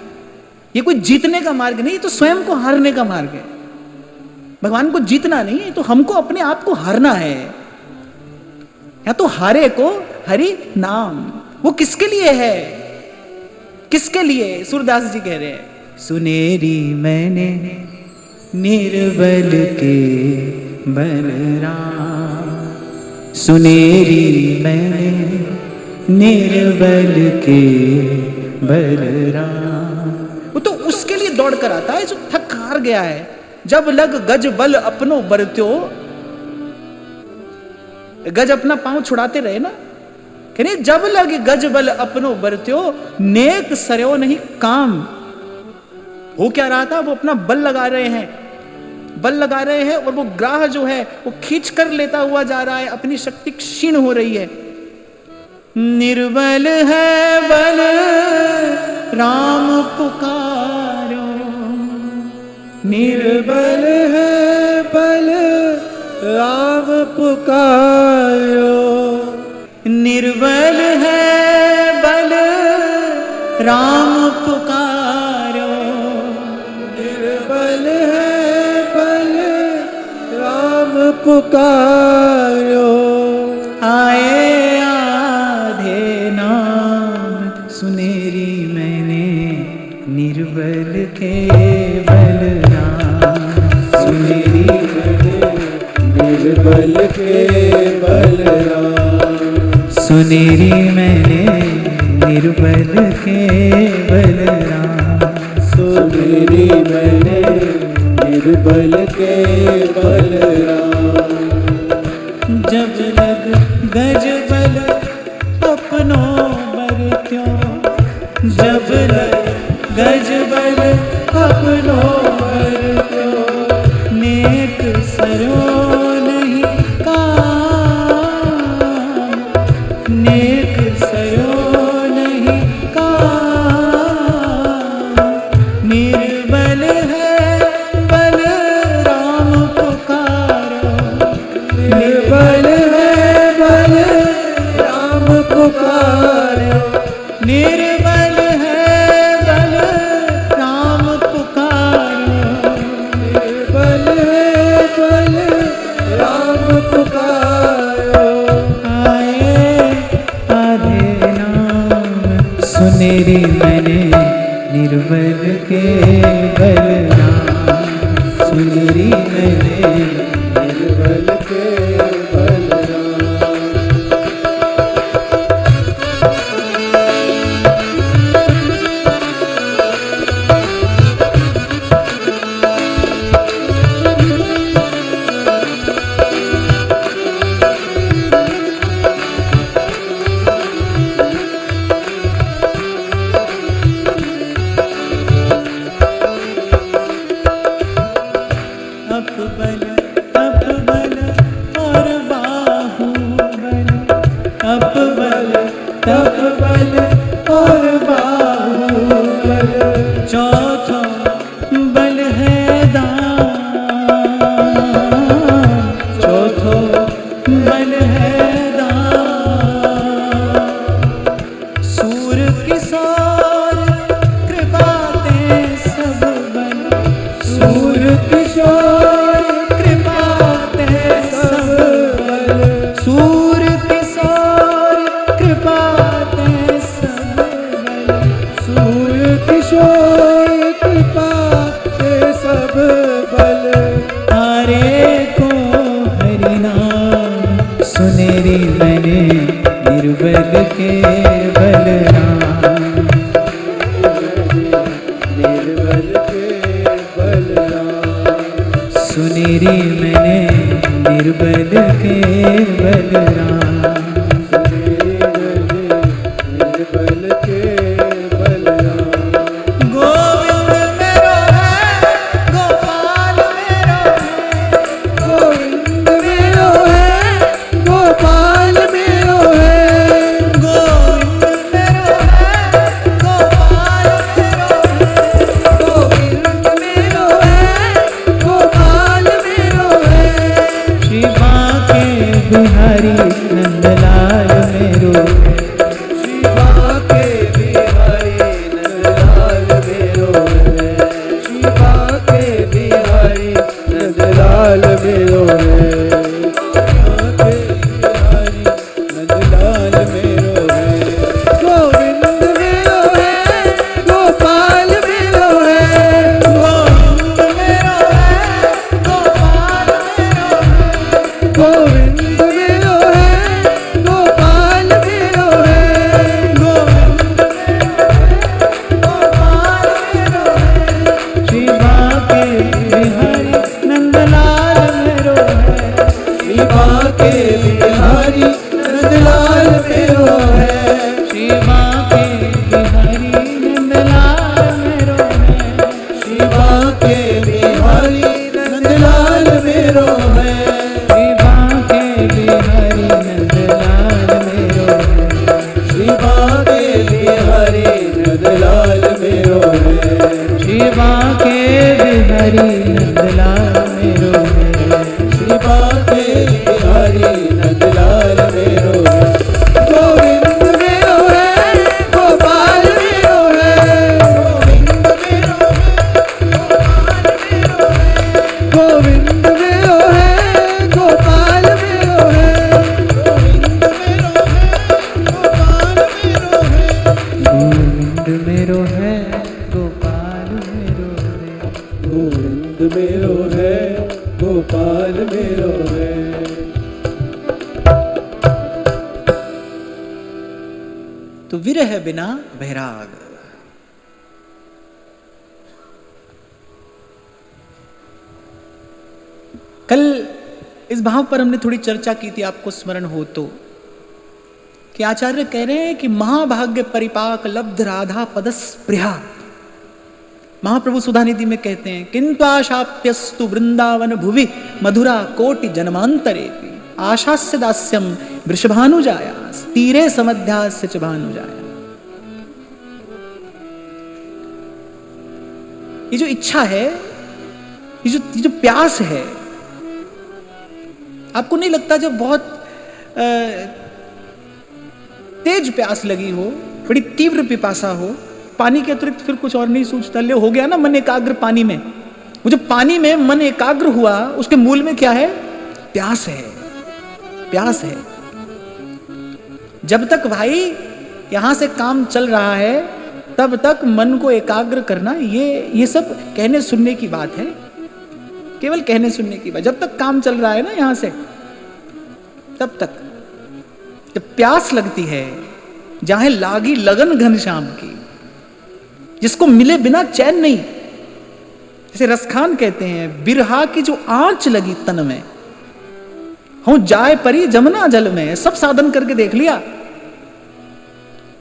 Speaker 1: ये कोई जीतने का मार्ग नहीं, ये तो स्वयं को हारने का मार्ग है। भगवान को जीतना नहीं है, तो हमको अपने आप को हारना है। या तो हारे को हरि नाम, वो किसके लिए है? किसके लिए? सूरदास जी कह रहे हैं, सुनेरी मैंने निर्बल के बलराम, सुनेरी मैंने निर्बल के बलराम। वो तो उसके लिए दौड़ कर आता है जो थक हार गया है। जब लग गज बल अपनो बरत्यो, गज अपना पांव छुड़ाते रहे ना, यानी जब लग गज बल अपनो बरत्यो, नेक सरयो नहीं काम। हो क्या रहा था, वो अपना बल लगा रहे हैं, बल लगा रहे हैं, और वो ग्राह जो है वो खींच कर लेता हुआ जा रहा है, अपनी शक्ति क्षीण हो रही है। निर्बल है बल राम पुकारो,
Speaker 2: निर्बल है बल राम पुकारो,
Speaker 1: निर्बल है बल राम पुकारो,
Speaker 2: निर्बल है बल राम पुकारो।
Speaker 1: आए आधे नाम सुनेरी मैंने, निर्बल के बलराम, सुनेरी
Speaker 2: निर्बल के बलराम,
Speaker 1: सुनेरी मैंने निर्बल के बलराम,
Speaker 2: सुनेरी मैंने निर्बल के बलराम।
Speaker 1: जब लग गज बल अपनो बरत्यो, जब लग गज बल अपनो बरत्यो, नेक सरो नहीं काम, नेक सरो नहीं काम। निर्बल है बल राम पुकारो,
Speaker 2: निर्बल है बल राम पुकारो,
Speaker 1: निर्बल है बल राम पुकारो,
Speaker 2: निर्बल है बल राम पुकारो।
Speaker 1: आए आधे नाम सुनेरी मैंने निर्बल के बलराम, सुनेरी मैंने
Speaker 2: निर्बल के बलराम।
Speaker 1: बल और बाहुबल, अप बल तप बल और बाहुबल, चौथा बल है दान, चौथो बल है दान। सूर किशोर कृपा ते सब बल, सूर किशोर कृपा ते सब बल, सूर किशोर कृपा ते सब बल,
Speaker 2: सूर किशोर कृपा ते सब बल।
Speaker 1: हरे को हरि नाम सुनेरी मैंने निर्बल के बलराम,
Speaker 2: निर्बल के बलराम,
Speaker 1: सुनेरी मैंने निर्बल के बलराम।
Speaker 2: निर्बल के बलराम।
Speaker 1: गोविंद मेरो है, गोपाल मेरो है,
Speaker 2: गोविंद मेरो है, गोपाल मेरो है,
Speaker 1: गोविंद मेरो है, गोपाल मेरो है,
Speaker 2: गोविंद मेरो है, गोपाल मेरो है।
Speaker 1: श्री बांके बिहारी नंदलाल मेरो,
Speaker 2: श्री बांके बिहारी नंदलाल मेरो है, श्री बांके बिहारी नंदलाल मेरो है, बांके बिहारी नंदलाल मेरो है। गोविंद मेरो है, गोपाल मेरो है,
Speaker 1: गोविंद मेरो है, गोपाल मेरो है,
Speaker 2: गोविंद मेरो है, गोपाल मेरो है,
Speaker 1: गोविंद गोपाल मेरो है, श्री बांके बिहारी नंदलाल मेरो है,
Speaker 2: श्री बांके बिहारी नंदलाल मेरो है। हाल मेरो है।
Speaker 1: तो विरह बिना वैराग। कल इस भाव पर हमने थोड़ी चर्चा की थी, आपको स्मरण हो तो, कि आचार्य कह रहे हैं कि महाभाग्य परिपाक लब्ध राधा पदस्पृहा। महाप्रभु सुधानिधि में कहते हैं किंत्वाशाप्यस्तु वृंदावन भुवि मधुरा कोटि जन्मांतरे आशास्य दास्यम वृषभानुजाया तीरे समध्यास्य च भानुजाया। ये जो इच्छा है, ये जो प्यास है, आपको नहीं लगता जब बहुत तेज प्यास लगी हो, बड़ी तीव्र पिपासा हो, पानी के अतिरिक्त फिर कुछ और नहीं सूझता, ले हो गया ना मन एकाग्र पानी में, वो जो पानी में मन एकाग्र हुआ उसके मूल में क्या है? प्यास है, प्यास है। जब तक भाई यहां से काम चल रहा है तब तक मन को एकाग्र करना, ये सब कहने सुनने की बात है, केवल कहने सुनने की बात। जब तक काम चल रहा है ना यहां से, तब तक। जब प्यास लगती है, जहां लागी लगन घनश्याम की, जिसको मिले बिना चैन नहीं, जैसे रसखान कहते हैं बिरहा की जो आंच लगी तन में, हो जाए परी जमुना जल में, सब साधन करके देख लिया।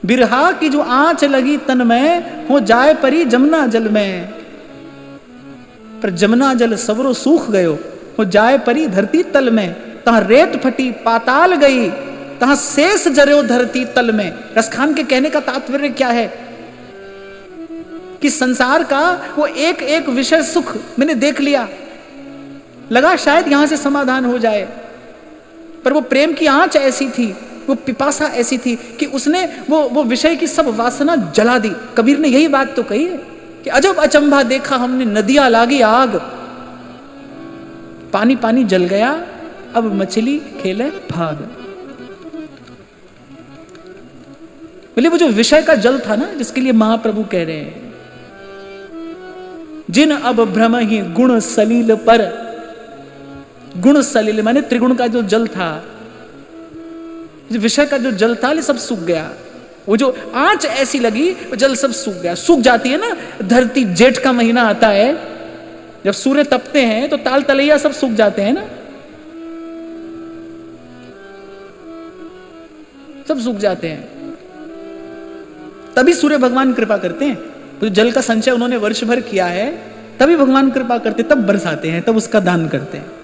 Speaker 1: बिरहा की जो आंच लगी तन में, हो जाए परी जमुना जल में, पर जमुना जल सवरो सूख गयो, हो जाए परी धरती तल में, तहां रेत फटी पाताल गई, तहां शेष जर्यो धरती तल में। रसखान के कहने का तात्पर्य क्या है कि संसार का वो एक एक विषय सुख मैंने देख लिया, लगा शायद यहां से समाधान हो जाए, पर वो प्रेम की आंच ऐसी थी, वो पिपासा ऐसी थी कि उसने वो विषय की सब वासना जला दी। कबीर ने यही बात तो कही है कि अजब अचंभा देखा हमने, नदियां लागी आग, पानी पानी जल गया, अब मछली खेले भाग। बोले वो जो विषय का जल था ना, जिसके लिए महाप्रभु कह रहे हैं जिन अब भ्रम ही गुण सलील पर, गुण सलील माने त्रिगुण का जो जल था, विषय का जो जल था, ये सब सूख गया। वो जो आंच ऐसी लगी, वो जल सब सूख गया। सूख जाती है ना धरती, जेठ का महीना आता है, जब सूर्य तपते हैं तो ताल तलैया सब सूख जाते हैं ना, सब सूख जाते हैं। तभी सूर्य भगवान कृपा करते हैं, तो जल का संचय उन्होंने वर्ष भर किया है, तभी भगवान कृपा करते, तब बरसाते हैं, तब उसका दान करते हैं।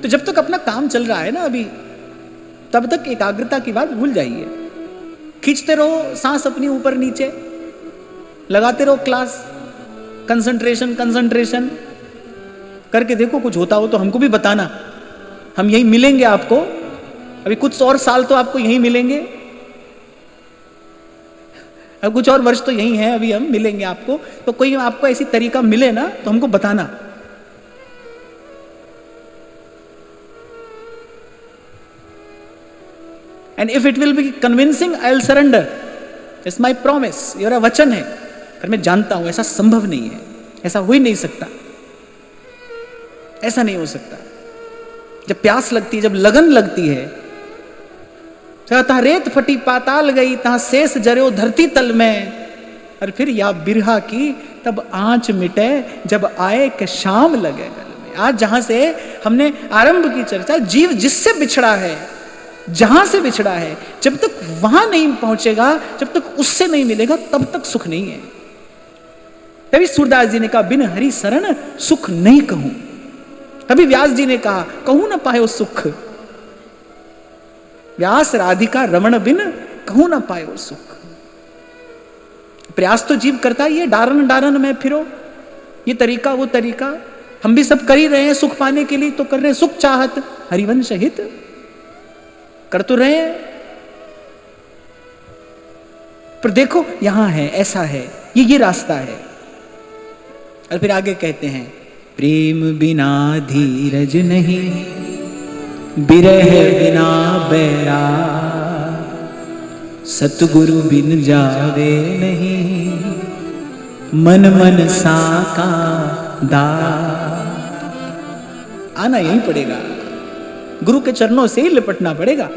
Speaker 1: तो जब तक अपना काम चल रहा है ना अभी, तब तक एकाग्रता की बात भूल जाइए। खींचते रहो सांस अपनी ऊपर नीचे, लगाते रहो क्लास, कंसंट्रेशन कंसंट्रेशन करके देखो, कुछ होता हो तो हमको भी बताना, हम यही मिलेंगे आपको, अभी कुछ और साल तो आपको यही मिलेंगे, अब कुछ और वर्ष तो यही है, अभी हम मिलेंगे आपको, तो कोई आपको ऐसी तरीका मिले ना तो हमको बताना। And if it will be convincing I will surrender, it's my promise, ये मेरा वचन है। पर मैं जानता हूं ऐसा संभव नहीं है, ऐसा हो ही नहीं सकता, ऐसा नहीं हो सकता। जब प्यास लगती है, जब लगन लगती है, तहां रेत फटी पाताल गई, तहां शेष जर्यो धरती तल में, और फिर या बिरहा की तब आंच मिटे जब आए के शाम लगे गल में। आज जहां से हमने आरंभ की चर्चा, जीव जिससे बिछड़ा है, जहां से बिछड़ा है, जब तक वहां नहीं पहुंचेगा, जब तक उससे नहीं मिलेगा, तब तक सुख नहीं है। तभी सूरदास जी ने कहा बिन हरि शरण सुख नहीं कहूं। तभी व्यास जी ने कहा कहूं ना पायो सुख, व्यास राधिका रमण बिन कहूं ना पायो सुख। प्रयास तो जीव करता ही है, डारन डारन में फिरो, ये तरीका वो तरीका, हम भी सब कर ही रहे हैं सुख पाने के लिए, तो कर रहे हैं सुख चाहत हरिवंश हित, कर तो रहे हैं। पर देखो यहां है, ऐसा है, ये रास्ता है। और फिर आगे कहते हैं प्रेम बिना धीरज नहीं, बिरह बिना बैरा, सतगुरु बिन जावे नहीं, मन मन सा का दाग। आना यहीं पड़ेगा, गुरु के चरणों से ही लिपटना पड़ेगा,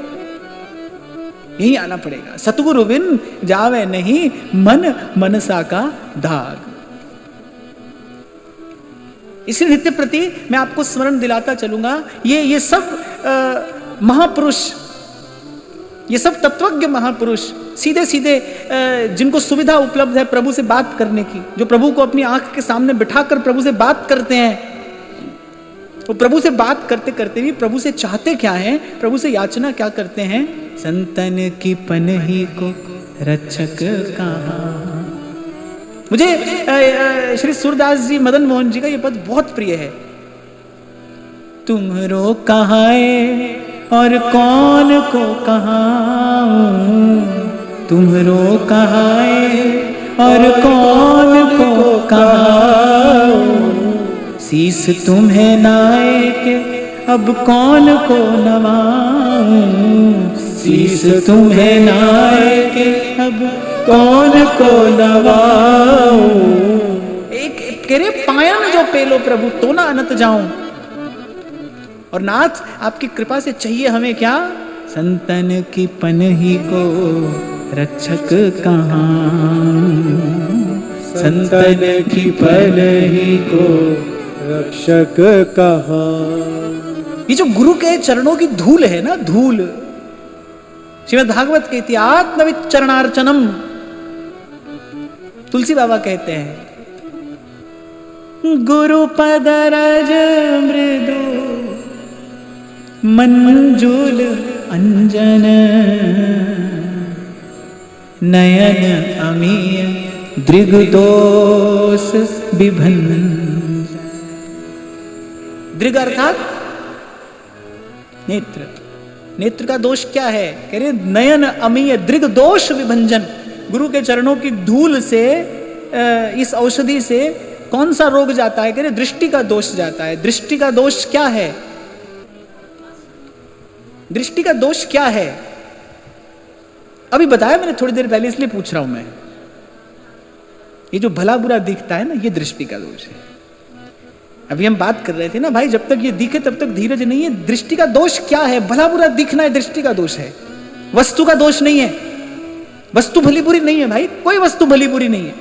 Speaker 1: यहीं आना पड़ेगा। सतगुरु बिन जावे नहीं मन मनसा का दाग। इसी नित्य प्रति मैं आपको स्मरण दिलाता चलूंगा, ये सब महापुरुष, ये सब तत्वज्ञ महापुरुष, सीधे सीधे जिनको सुविधा उपलब्ध है प्रभु से बात करने की, जो प्रभु को अपनी आंख के सामने बिठाकर प्रभु से बात करते हैं, वो प्रभु से बात करते करते भी प्रभु से चाहते क्या हैं, प्रभु से याचना क्या करते हैं? संतन की पनही को रक्षक कहाँ। मुझे श्री सूरदास जी, मदन मोहन जी का ये पद बहुत प्रिय है। तुमरो कहाए और कौन को कहाऊं, तुमरो कहाए और कौन को कहाऊं, शीस तुम्हें नाए के अब कौन को नवाऊं, शीस तुम्हें नाए के अब कौन को नवाऊं। एक कह रहे पायन जो पेलो प्रभु तो ना अनंत जाऊं। और नाथ आपकी कृपा से चाहिए हमें क्या? संतन की पनही को रक्षक कहाँ, संतन की पनही को
Speaker 2: रक्षक कहाँ।
Speaker 1: ये जो गुरु के चरणों की धूल है ना, धूल, श्रीमद् भागवत कहती है आत्मविद चरणार्चनम। तुलसी बाबा कहते हैं गुरु पद रज मृदु मंजुल अंजन, नयन अमीय दृगदोष विभंजन। दृग अर्थात नेत्र, नेत्र का दोष क्या है? कह रहे नयन अमीय दृग दोष विभंजन। गुरु के चरणों की धूल से, इस औषधि से कौन सा रोग जाता है? कह रहे दृष्टि का दोष जाता है। दृष्टि का दोष क्या है? दृष्टि का दोष क्या है? अभी बताया मैंने थोड़ी देर पहले, इसलिए पूछ रहा हूं मैं। ये जो भला बुरा दिखता है ना, ये दृष्टि का दोष है। अभी हम बात कर रहे थे ना भाई, जब तक ये दिखे तब तक धीरज नहीं है। दृष्टि का दोष क्या है? भला बुरा दिखना है, दृष्टि का दोष है, वस्तु का दोष नहीं है। वस्तु भली बुरी नहीं है भाई, कोई वस्तु भली बुरी नहीं है।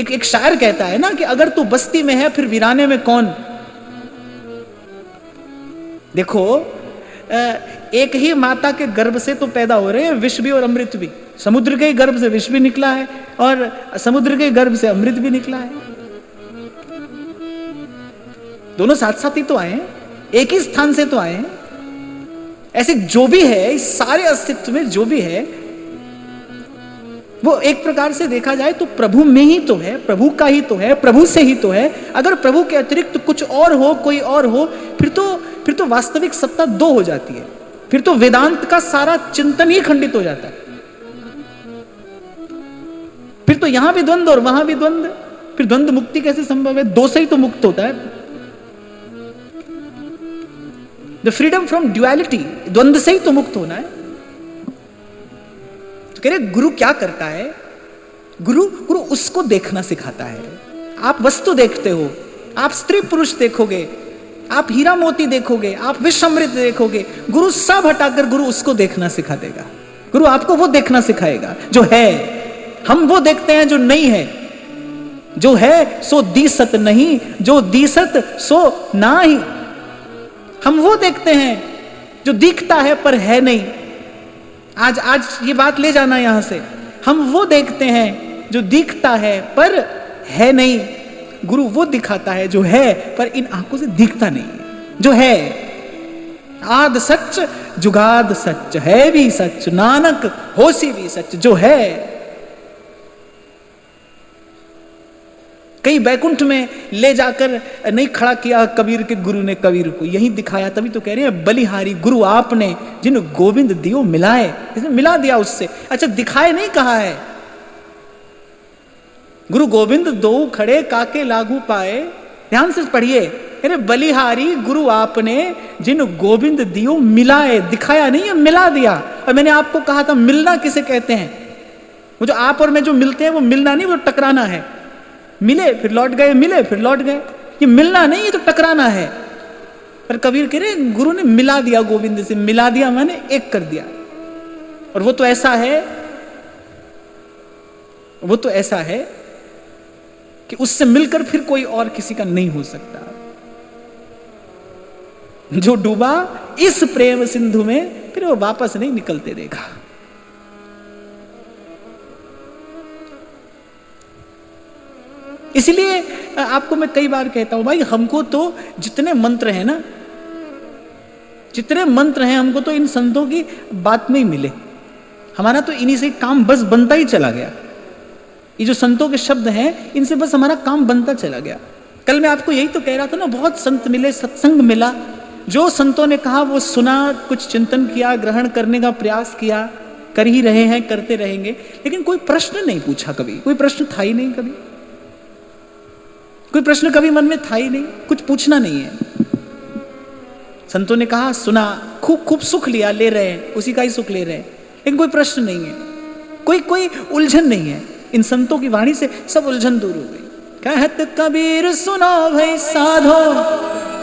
Speaker 1: एक शायर कहता है ना कि अगर तू बस्ती में है फिर वीराने में कौन। देखो, एक ही माता के गर्भ से तो पैदा हो रहे हैं विष भी और अमृत भी। समुद्र के गर्भ से विष भी निकला है और समुद्र के गर्भ से अमृत भी निकला है। दोनों साथ साथ ही तो आए हैं, एक ही स्थान से तो आए हैं। ऐसे जो भी है, इस सारे अस्तित्व में जो भी है, वो एक प्रकार से देखा जाए तो प्रभु में ही तो है, प्रभु का ही तो है, प्रभु से ही तो है। अगर प्रभु के अतिरिक्त कुछ और हो, कोई और हो, फिर तो वास्तविक सत्ता दो हो जाती है। फिर तो वेदांत का सारा चिंतन ही खंडित हो जाता है। फिर तो यहां भी द्वंद्व और वहां भी द्वंद्व। फिर द्वंद्व मुक्ति कैसे संभव है? दो से ही तो मुक्त होता है। द फ्रीडम फ्रॉम ड्युअलिटी, द्वंद्व से ही तो मुक्त होना है। तो कह रहे गुरु क्या करता है? गुरु उसको देखना सिखाता है। आप वस्तु देखते हो, आप स्त्री पुरुष देखोगे, आप हीरा मोती देखोगे, आप विश्व अमृत देखोगे, गुरु सब हटाकर गुरु उसको देखना सिखा देगा। गुरु आपको वो देखना सिखाएगा जो है। हम वो देखते हैं जो नहीं है। जो है सो दीसत नहीं, जो दीसत सो ना ही। हम वो देखते हैं जो दिखता है पर है नहीं। आज ये बात ले जाना यहां से। हम वो देखते हैं जो दिखता है पर है नहीं। गुरु वो दिखाता है जो है पर इन आंखों से दिखता नहीं। जो है आद सच जुगाद सच, है भी सच नानक होसी भी सच। जो है, कई बैकुंठ में ले जाकर नहीं खड़ा किया कबीर के गुरु ने कबीर को, यही दिखाया। तभी तो कह रहे हैं बलिहारी गुरु आपने जिन गोविंद दियो मिलाए। इसने मिला दिया उससे। अच्छा, दिखाए नहीं कहा है। गुरु गोविंद दो खड़े काके लागू पाए। ध्यान से पढ़िए। अरे बलिहारी गुरु आपने जिन गोविंद दियो मिलाए। दिखाया नहीं है, मिला दिया। और मैंने आपको कहा था मिलना किसे कहते हैं? वो जो आप और मैं जो मिलते हैं वो मिलना नहीं, वो टकराना है। मिले फिर लौट गए, मिले फिर लौट गए। ये मिलना नहीं, ये तो टकराना है। पर कबीर कह रहे गुरु ने मिला दिया गोविंद से, मिला दिया माने एक कर दिया। और वो तो ऐसा है, वो तो ऐसा है कि उससे मिलकर फिर कोई और किसी का नहीं हो सकता। जो डूबा इस प्रेम सिंधु में फिर वो वापस नहीं निकलते देखा। इसलिए आपको मैं कई बार कहता हूं भाई, हमको तो जितने मंत्र हैं ना, जितने मंत्र हैं, हमको तो इन संतों की बात में ही मिले। हमारा तो इन्हीं से काम बस बनता ही चला गया। ये जो संतों के शब्द हैं, इनसे बस हमारा काम बनता चला गया। कल मैं आपको यही तो कह रहा था ना, बहुत संत मिले, सत्संग मिला, जो संतों ने कहा वो सुना, कुछ चिंतन किया, ग्रहण करने का प्रयास किया, कर ही रहे हैं, करते रहेंगे, लेकिन कोई प्रश्न नहीं पूछा कभी। कोई प्रश्न था ही नहीं कभी, कोई प्रश्न कभी मन में था ही नहीं, कुछ पूछना नहीं है। संतों ने कहा, सुना, खूब खूब सुख लिया, ले रहे हैं, उसी का ही सुख ले रहे हैं, लेकिन कोई प्रश्न नहीं है, कोई उलझन नहीं है। इन संतों की वाणी से सब उलझन दूर हो गई। कहत कबीर सुनो भाई साधो,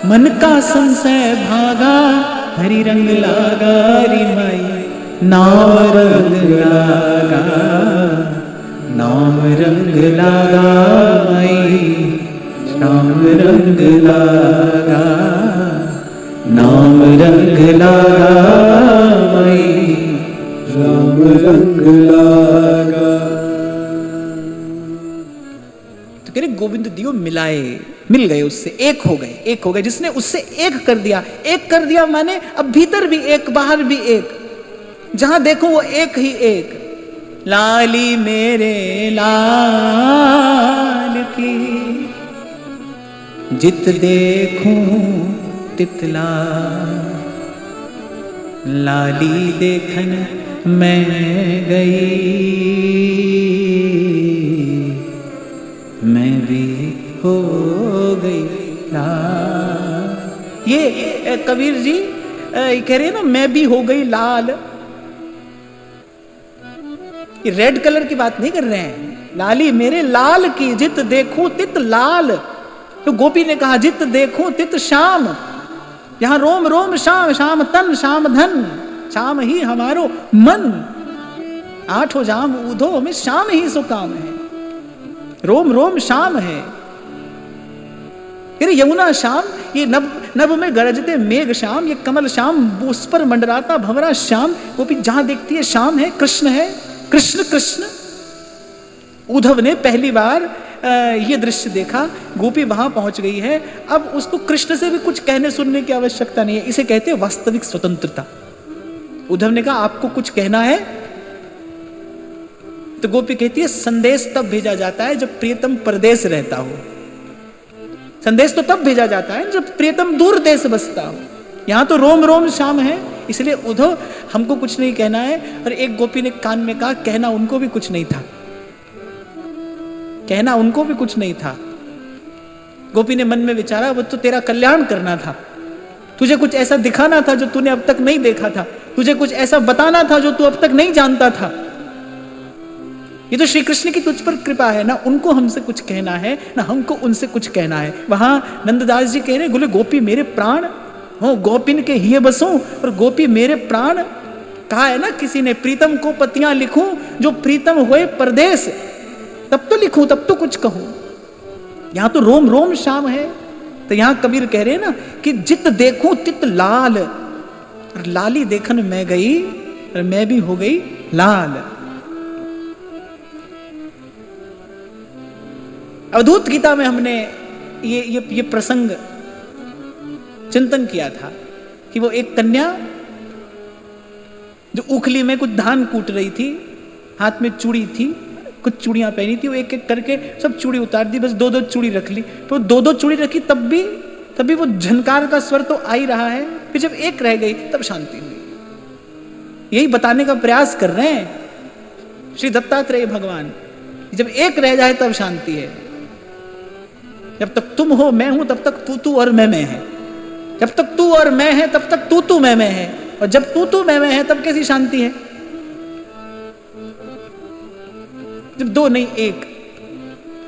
Speaker 1: मन का संशय भागा, हरि रंग लागा री माई, नाम रंग लागा, नाम रंग लागा माई, नाम रंग लागा, नाम रंग लागा माई,
Speaker 2: राम रंग लागा।
Speaker 1: तो कह रहे गोविंद दियो मिलाए, मिल गए उससे, एक हो गए, एक हो गए। जिसने उससे एक कर दिया, एक कर दिया माने अब भीतर भी एक, बाहर भी एक, जहां देखो वो एक ही एक। लाली मेरे लाल की, जित देखूं तितला, लाली देखन मैं गई, मैं भी हो गई लाल। ये कबीर जी कह रहे हैं ना, मैं भी हो गई लाल। ये रेड कलर की बात नहीं कर रहे हैं। लाली मेरे लाल की, जित देखूं तित लाल। तो गोपी ने कहा, जित देखूं तित श्याम। यहां रोम रोम श्याम, श्याम तन श्याम धन, श्याम ही हमारो मन। आठों जाम उधो में श्याम ही सो काम है। रोम रोम श्याम है। ये यमुना श्याम, ये नभ नभ में गरजते मेघ श्याम, ये कमल श्याम, उस पर मंडराता भंवरा श्याम। गोपी जहां देखती है श्याम है, कृष्ण है, कृष्ण कृष्ण। उद्धव ने पहली बार ये दृश्य देखा, गोपी वहां पहुंच गई है, अब उसको कृष्ण से भी कुछ कहने सुनने की आवश्यकता नहीं है। इसे कहते हैं वास्तविक स्वतंत्रता। उद्धव ने कहा, आपको कुछ कहना है? तो गोपी कहती है, संदेश तब भेजा जाता है जब प्रियतम परदेश रहता हो। संदेश तो तब भेजा जाता है जब प्रियतम दूर देश बसता हो। यहां तो रोम रोम श्याम है, इसलिए उद्धव हमको कुछ नहीं कहना है। और एक गोपी ने कान में कहा, कहना उनको भी कुछ नहीं था, कहना उनको भी कुछ नहीं था। गोपी ने मन में विचारा, वो तो तेरा कल्याण करना था, तुझे कुछ ऐसा दिखाना था जो तूने अब तक नहीं देखा था, तुझे कुछ ऐसा बताना था जो तू अब तक नहीं जानता था। ये तो श्री कृष्ण की तुझ पर कृपा है ना, उनको हमसे कुछ कहना है ना हमको उनसे कुछ कहना है। वहां नंददास जी कह रहे, बोले गोपी मेरे प्राण हो, गोपिन के हिये बसो, और गोपी मेरे प्राण। कहा है ना किसी ने, प्रीतम को पतियां लिखूं जो प्रीतम हुए परदेश, तब तो लिखूं, तब तो कुछ कहूं। यहां तो रोम रोम श्याम है। तो यहां कबीर कह रहे हैं ना कि जित देखूं तित लाल, और लाली देखन मैं गई, और मैं भी हो गई लाल। अवधूत गीता में हमने ये प्रसंग चिंतन किया था कि वो एक कन्या जो उखली में कुछ धान कूट रही थी, हाथ में चूड़ी थी, कुछ चूड़ियां पहनी थी, वो एक एक करके सब चूड़ी उतार दी, बस 2-2 चूड़ी रख ली। तो 2-2 चूड़ी रखी, तब भी वो झनकार का स्वर तो आ ही रहा है। फिर जब एक रह गई तब शांति हुई। यही बताने का प्रयास कर रहे हैं श्री दत्तात्रेय भगवान, जब एक रह जाए तब शांति है। जब तक तुम हो मैं हूं तब तक तू और मैं है, जब तक तू और मैं है तब तक तू मैं है, और जब तू मैं है तब कैसी शांति है? जब दो नहीं एक।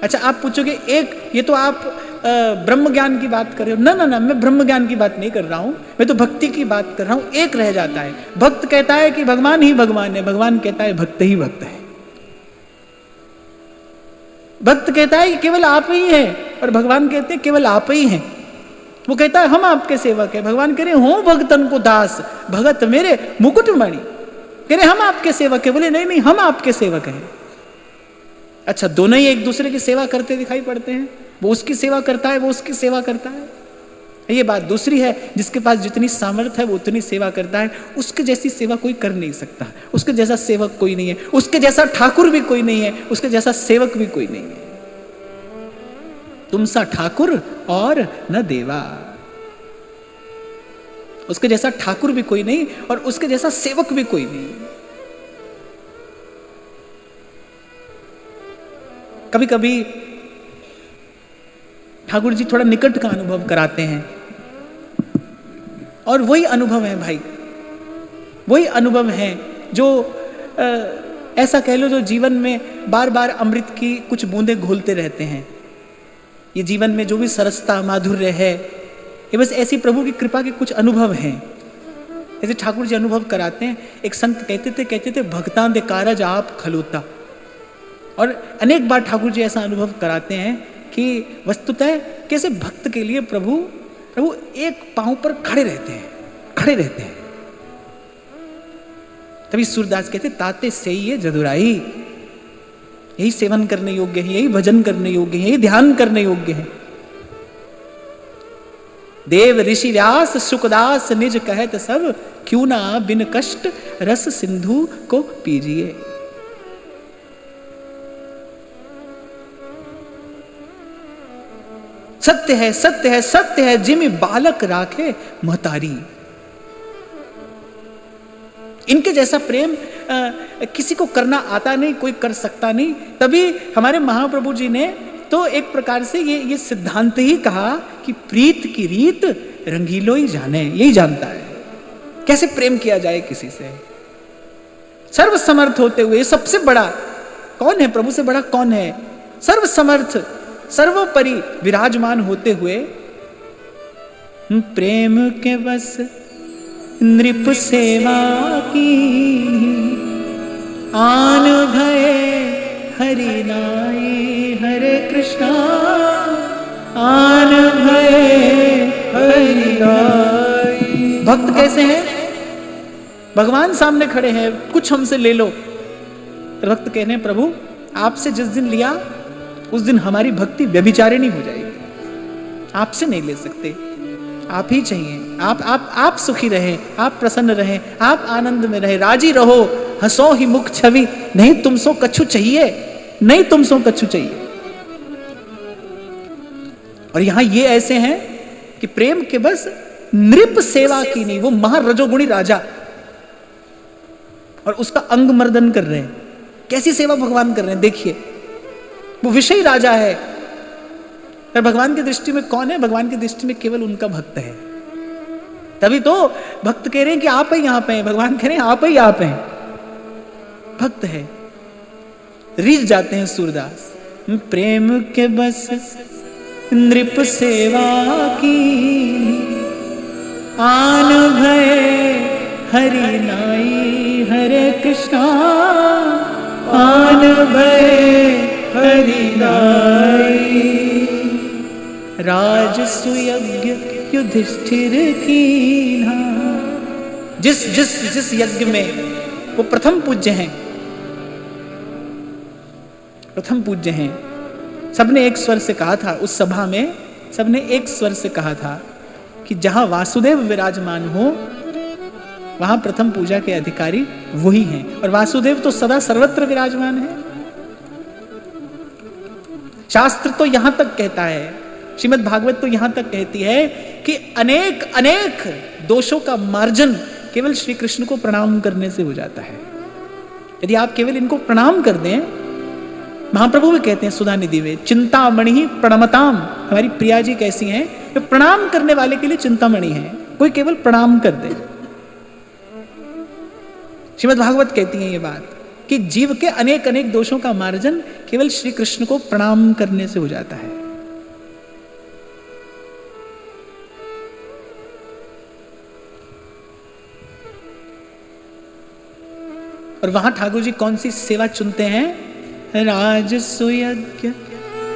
Speaker 1: अच्छा, आप पूछोगे एक, ये तो आप ब्रह्म ज्ञान की बात कर रहे हो। ना ना ना, मैं ब्रह्म ज्ञान की बात नहीं कर रहा हूं, मैं तो भक्ति की बात कर रहा हूं। एक रह जाता है, भक्त कहता है कि भगवान ही भगवान है, भगवान कहता है भक्त ही भक्त है। भक्त कहता है कि केवल आप ही हैं, और भगवान कहते हैं केवल आप ही हैं। वो कहता है हम आपके सेवक हैं, भगवान कह रहे हो भगतन को दास, भगत मेरे मुकुटमणि। कह रहे हम आपके सेवक हैं, बोले नहीं नहीं हम आपके सेवक हैं। अच्छा, दोनों ही एक दूसरे की सेवा करते दिखाई पड़ते हैं, वो उसकी सेवा करता है, वो उसकी सेवा करता है। ये बात दूसरी है, जिसके पास जितनी सामर्थ्य है वो उतनी सेवा करता है। उसके जैसी सेवा कोई कर नहीं सकता, उसके जैसा सेवक कोई नहीं है, उसके जैसा ठाकुर भी कोई नहीं है, उसके जैसा सेवक भी कोई नहीं है। तुम सा ठाकुर और न देवा, उसके जैसा ठाकुर भी कोई नहीं और उसके जैसा सेवक भी कोई नहीं। कभी कभी ठाकुर जी थोड़ा निकट का अनुभव कराते हैं, और वही अनुभव है भाई, वही अनुभव है जो ऐसा कह लो जो जीवन में बार बार अमृत की कुछ बूंदें घोलते रहते हैं। ये जीवन में जो भी सरसता माधुर्य है, ये बस ऐसी प्रभु की कृपा के कुछ अनुभव हैं। जैसे ठाकुर जी अनुभव कराते हैं, एक संत कहते थे भक्तां दे कारज आप खलोता। और अनेक बार ठाकुर जी ऐसा अनुभव कराते हैं कि वस्तुतः कैसे भक्त के लिए प्रभु एक पांव पर खड़े रहते हैं। तभी सूरदास कहते ताते से ये जदुराई, यही सेवन करने योग्य है, यही भजन करने योग्य है, यही ध्यान करने योग्य है। देव ऋषि व्यास शुकदास निज कहत सब, क्यों ना बिन कष्ट रस सिंधु को पीजिए। सत्य है, सत्य है, सत्य है, जिमि बालक राखे महतारी। इनके जैसा प्रेम किसी को करना आता नहीं, कोई कर सकता नहीं। तभी हमारे महाप्रभु जी ने तो एक प्रकार से ये सिद्धांत ही कहा कि प्रीत की रीत रंगीलो ही जाने, यही जानता है कैसे प्रेम किया जाए किसी से। सर्वसमर्थ होते हुए, सबसे बड़ा कौन है, प्रभु से बड़ा कौन है? सर्वसमर्थ सर्वोपरि विराजमान होते हुए प्रेम के बस नृप सेवा की, आन भय हरि नाई हरे कृष्णा, आन भय हरि नाई। भक्त कैसे हैं? भगवान सामने खड़े हैं, कुछ हमसे ले लो। भक्त कह रहे हैं प्रभु आपसे जिस दिन लिया उस दिन हमारी भक्ति व्यभिचारिणी हो जाएगी, आपसे नहीं ले सकते, आप ही चाहिए। आप सुखी रहें, आप प्रसन्न रहें, आप आनंद में रहें, राजी रहो, हंसो ही मुख छवि, नहीं तुम सो कछु चाहिए, नहीं तुम सो कछु चाहिए। और यहां ये ऐसे हैं कि प्रेम के बस नृप सेवा की नहीं, वो महारजोगुणी राजा और उसका अंग मर्दन कर रहे हैं। कैसी सेवा भगवान कर रहे हैं देखिए, वो विषयी राजा है, पर भगवान की दृष्टि में कौन है? भगवान की दृष्टि में केवल उनका भक्त है। तभी तो भक्त कह रहे हैं कि आप ही यहां पे हैं, भगवान कह रहे हैं आप ही यहां पे हैं, भक्त है। रीझ जाते हैं सूरदास, प्रेम के बस नृप सेवा की, आन भय हरि नाई हरे कृष्णा, आन भय हरि नाई। राज सुयज्ञ युधिष्ठिर कीन्हा, जिस यज्ञ में वो प्रथम पूज्य हैं, प्रथम पूज्य हैं। सबने एक स्वर से कहा था, उस सभा में सबने एक स्वर से कहा था कि जहां वासुदेव विराजमान हो वहां प्रथम पूजा के अधिकारी वही हैं, और वासुदेव तो सदा सर्वत्र विराजमान है। शास्त्र तो यहां तक कहता है, श्रीमद् भागवत तो यहां तक कहती है कि अनेक अनेक दोषों का मार्जन केवल श्री कृष्ण को प्रणाम करने से हो जाता है। यदि आप केवल इनको प्रणाम कर दें, महाप्रभु भी कहते हैं सुधा निधि में, चिंतामणि प्रणमताम। हमारी प्रिया जी कैसी हैं? तो प्रणाम करने वाले के लिए चिंतामणि है, कोई केवल प्रणाम कर दे। श्रीमद् भागवत कहती है ये बात कि जीव के अनेक अनेक दोषों का मार्जन केवल श्री कृष्ण को प्रणाम करने से हो जाता है। और वहां ठाकुर जी कौन सी सेवा चुनते हैं? राजसुयज्ञ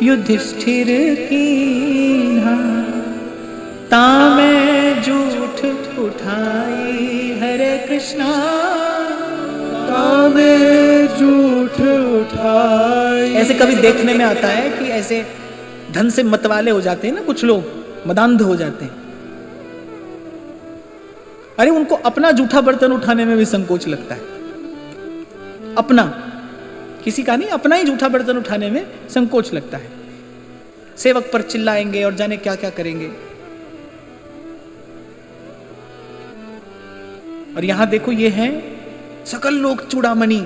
Speaker 1: युधिष्ठिर कीन्हा, तामे जूठ उठाई हरे कृष्णा,
Speaker 2: तामे जूठ उठाई।
Speaker 1: ऐसे कभी देखने में आता है कि ऐसे धन से मतवाले हो जाते हैं ना कुछ लोग, मदांध हो जाते हैं। अरे उनको अपना जूठा बर्तन उठाने में भी संकोच लगता है, अपना, किसी का नहीं, अपना ही जूठा बर्तन उठाने में संकोच लगता है। सेवक पर चिल्लाएंगे और जाने क्या क्या करेंगे। और यहां देखो ये है सकल लोक चूड़ामणि,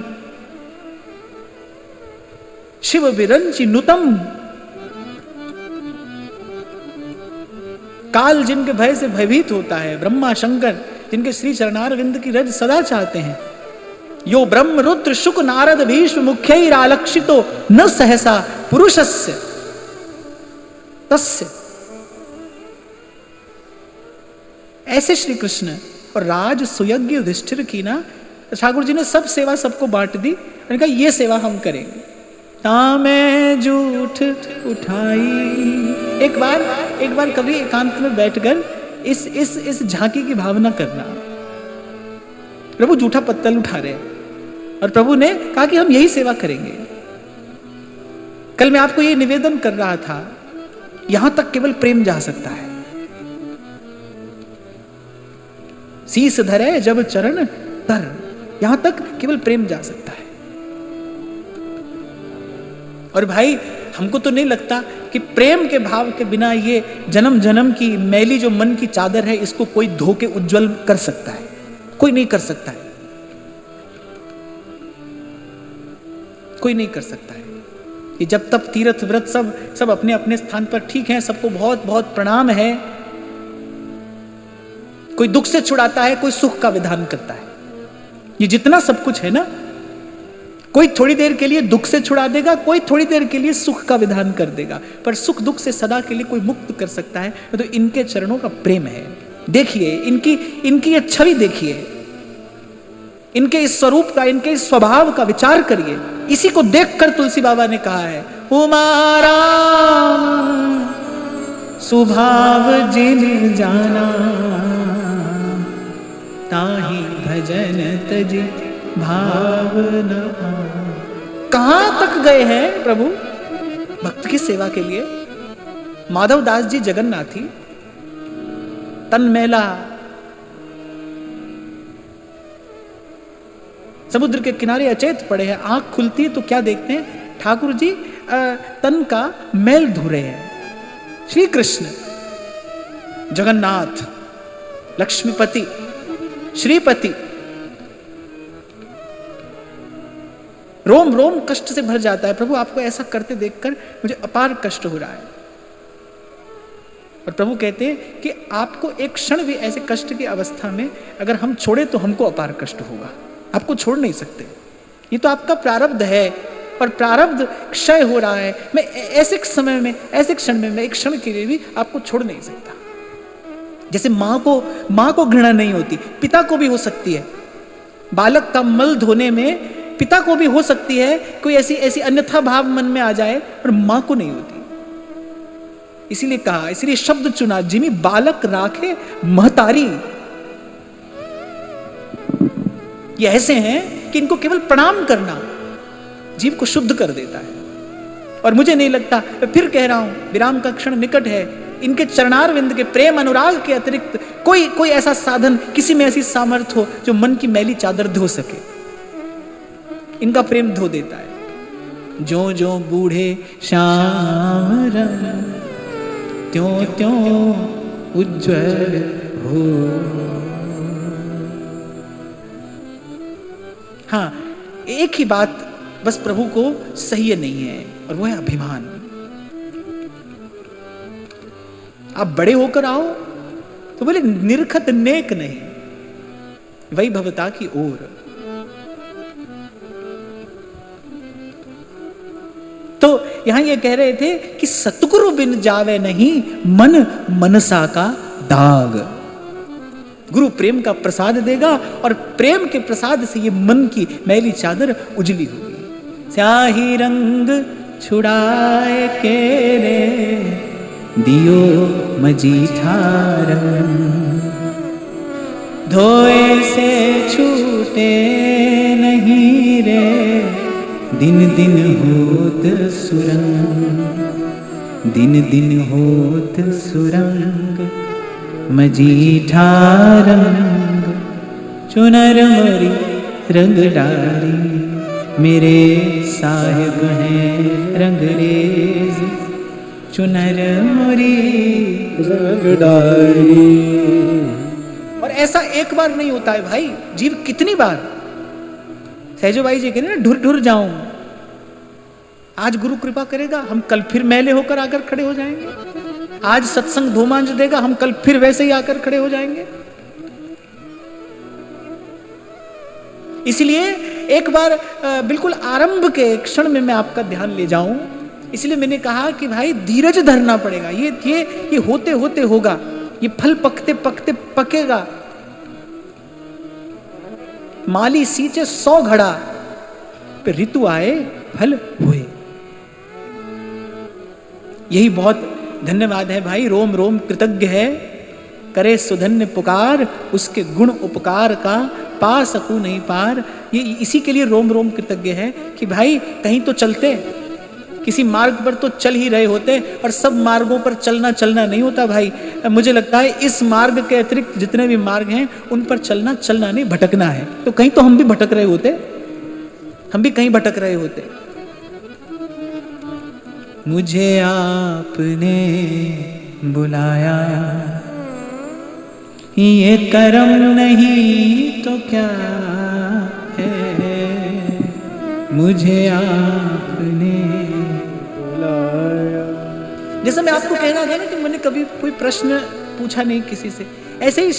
Speaker 1: शिव विरंचि नुतम, काल जिनके भय से भयभीत होता है, ब्रह्मा शंकर जिनके श्री चरणारविंद की रज सदा चाहते हैं। यो ब्रह्म रुद्र शुक नारद भीष्म मुख्यैरालक्षितो न सहसा पुरुषस्य तस्य। ऐसे श्री कृष्ण और राज सुयज्ञ युधिष्ठिर की ना ठाकुर जी ने सब सेवा सबको बांट दी और कहा ये सेवा हम करेंगे। तामे जूठ उठाई। एक बार कभी एकांत में बैठकर इस झांकी की भावना करना। प्रभु जूठा पत्तल उठा रहे हैं और प्रभु ने कहा कि हम यही सेवा करेंगे। कल मैं आपको ये निवेदन कर रहा था, यहां तक केवल प्रेम जा सकता है। शीस धरे जब चरण तर, यहां तक केवल प्रेम जा सकता है। और भाई हमको तो नहीं लगता कि प्रेम के भाव के बिना ये जन्म जन्म की मैली जो मन की चादर है इसको कोई धो के उज्जवल कर सकता है। कोई नहीं कर सकता है, कोई नहीं कर सकता है। ये जब तब तीर्थ व्रत सब अपने अपने स्थान पर ठीक है, सबको बहुत बहुत प्रणाम है। कोई दुख से छुड़ाता है, कोई सुख का विधान करता है। ये जितना सब कुछ है ना, कोई थोड़ी देर के लिए दुख से छुड़ा देगा, कोई थोड़ी देर के लिए सुख का विधान कर देगा, पर सुख दुख से सदा के लिए कोई मुक्त कर सकता है तो इनके चरणों का प्रेम है। देखिए इनकी ये छवि देखिए, इनके इस स्वरूप का, इनके इस स्वभाव का विचार करिए। इसी को देखकर तुलसी बाबा ने कहा है, उमारा स्वभाव जिन जाना, ताहि भजन तज भावना। कहां तक गए हैं प्रभु भक्त की सेवा के लिए। माधव दास जी जगन्नाथी, तन मैला, समुद्र के किनारे अचेत पड़े हैं। आंख खुलती है तो क्या देखते हैं? ठाकुर जी तन का मैल धो रहे हैं। श्री कृष्ण जगन्नाथ, लक्ष्मीपति, श्रीपति, रोम रोम कष्ट से भर जाता है। प्रभु आपको ऐसा करते देखकर मुझे अपार कष्ट हो रहा है। और प्रभु कहते हैं कि आपको एक क्षण भी ऐसे कष्ट की अवस्था में अगर हम छोड़े तो हमको अपार कष्ट होगा। आपको छोड़ नहीं सकते, ये तो आपका प्रारब्ध है। और प्रारब्ध क्षय हो रहा है। मैं ऐसे समय में, ऐसे क्षण में, मैं एक क्षण के लिए भी आपको छोड़ नहीं सकता। जैसे माँ को घृणा नहीं होती, पिता को भी हो सकती है। बालक का मल धोने में पिता को भी हो सकती है, कोई ऐसी अन्यथा भाव मन में आ जाए, और माँ को नहीं होती। इसीलिए कहा, इसीलिए शब्द चुना, जिमी बालक राखे महतारी। ये ऐसे हैं कि इनको केवल प्रणाम करना जीव को शुद्ध कर देता है। और मुझे नहीं लगता, फिर कह रहा हूं, विराम का क्षण निकट है। इनके चरणारविंद के प्रेम अनुराग के अतिरिक्त कोई ऐसा साधन, किसी में ऐसी सामर्थ्य हो जो मन की मैली चादर धो सके। इनका प्रेम धो देता है। जो जो बूढ़े श्याम रंग, त्यों त्यों उज्ज्वल हो। हाँ, एक ही बात बस प्रभु को सही नहीं है, और वो है अभिमान। आप बड़े होकर आओ तो बोले निरखत नेक नहीं, वही भवता की ओर। यहां ये कह रहे थे कि सतगुरु बिन जावे नहीं मन मनसा का दाग। गुरु प्रेम का प्रसाद देगा और प्रेम के प्रसाद से ये मन की मैली चादर उजली होगी। स्याही रंग छुड़ाए के रे दियो मजीठा रंग, धोए से छूटे नहीं रे दिन दिन होत सुरंग, दिन दिन होत सुरंग मजीठा रंग, चुनर मोरी रंग डारी मेरे साहिब हैं रंगरेज, चुनर मोरी
Speaker 2: रंग डारी।
Speaker 1: और ऐसा एक बार नहीं होता है भाई, जीव कितनी बार। सहजो भाई जी कह रहे ना ढुर ढुर जाऊं, आज गुरु कृपा करेगा हम कल फिर मैले होकर आकर खड़े हो जाएंगे। आज सत्संग धूमांच देगा, हम कल फिर वैसे ही आकर खड़े हो जाएंगे। इसलिए एक बार बिल्कुल आरंभ के क्षण में मैं आपका ध्यान ले जाऊं, इसलिए मैंने कहा कि भाई धीरज धरना पड़ेगा। ये होते होते होगा, ये फल पकते पकते पकेगा। माली सींचे 100 घड़ा, फिर ऋतु आए फल हुए। यही बहुत धन्यवाद है भाई। रोम रोम कृतज्ञ है, करे सुधन्य पुकार, उसके गुण उपकार का पा सकूं नहीं पार। ये इसी के लिए रोम रोम कृतज्ञ है कि भाई कहीं तो चलते, किसी मार्ग पर तो चल ही रहे होते, और सब मार्गों पर चलना नहीं होता भाई। मुझे लगता है इस मार्ग के अतिरिक्त जितने भी मार्ग हैं उन पर चलना नहीं, भटकना है। तो कहीं तो हम भी भटक रहे होते, हम भी कहीं भटक रहे होते। मुझे आपने बुलाया, ये करम नहीं तो क्या है, मुझे आपने बुलाया। जैसे मैं आपको कहना था ना कि मैंने कभी कोई प्रश्न पूछा नहीं किसी से, ऐसे ही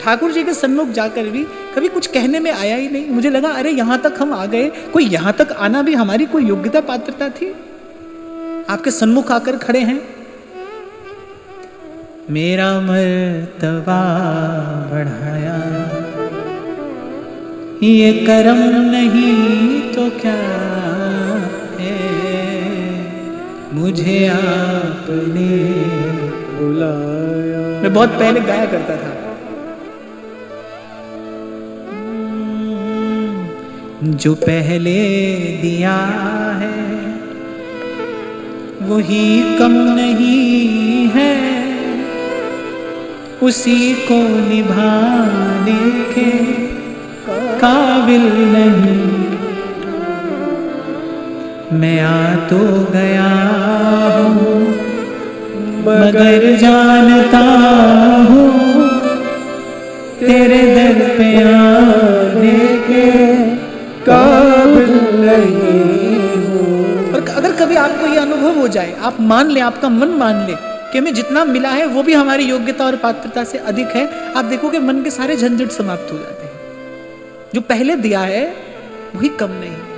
Speaker 1: ठाकुर जी के सन्मुख जाकर भी कभी कुछ कहने में आया ही नहीं। मुझे लगा अरे यहाँ तक हम आ गए, कोई यहाँ तक आना भी हमारी कोई योग्यता पात्रता थी। आपके सन्मुख आकर खड़े हैं। मेरा मर्तबा बढ़ाया, ये करम नहीं तो क्या है, मुझे आपने बुलाया। मैं बहुत पहले गाया करता था, जो पहले दिया है वही कम नहीं है, उसी को निभाने के काबिल नहीं। मैं आ तो गया हूँ मगर जानता हूँ तेरे दर पे आने के काबिल नहीं हूँ। और अगर कभी आपको ये अनुभव हो जाए, आप मान ले, आपका मन मान ले कि हमें जितना मिला है वो भी हमारी योग्यता और पात्रता से अधिक है, आप देखोगे मन के सारे झंझट समाप्त हो जाते हैं। जो पहले दिया है वही कम नहीं है।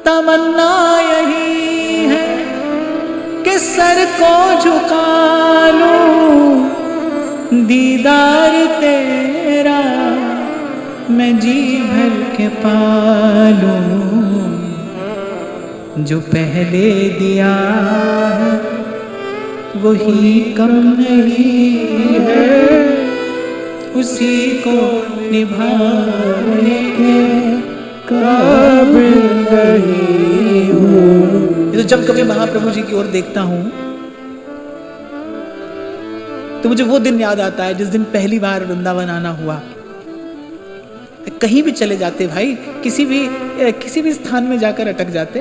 Speaker 1: तमन्ना यही है कि सर को झुका लूं, दीदार तेरा मैं जी भर के पालूं। जो पहले दिया है वही कम नहीं है, उसी को निभाने के काबिल नहीं हूँ। तो जब कभी महाप्रभु जी की ओर देखता हूँ तो मुझे वो दिन याद आता है जिस दिन पहली बार वृंदावन आना हुआ। कहीं भी चले जाते भाई, किसी भी स्थान में जाकर अटक जाते,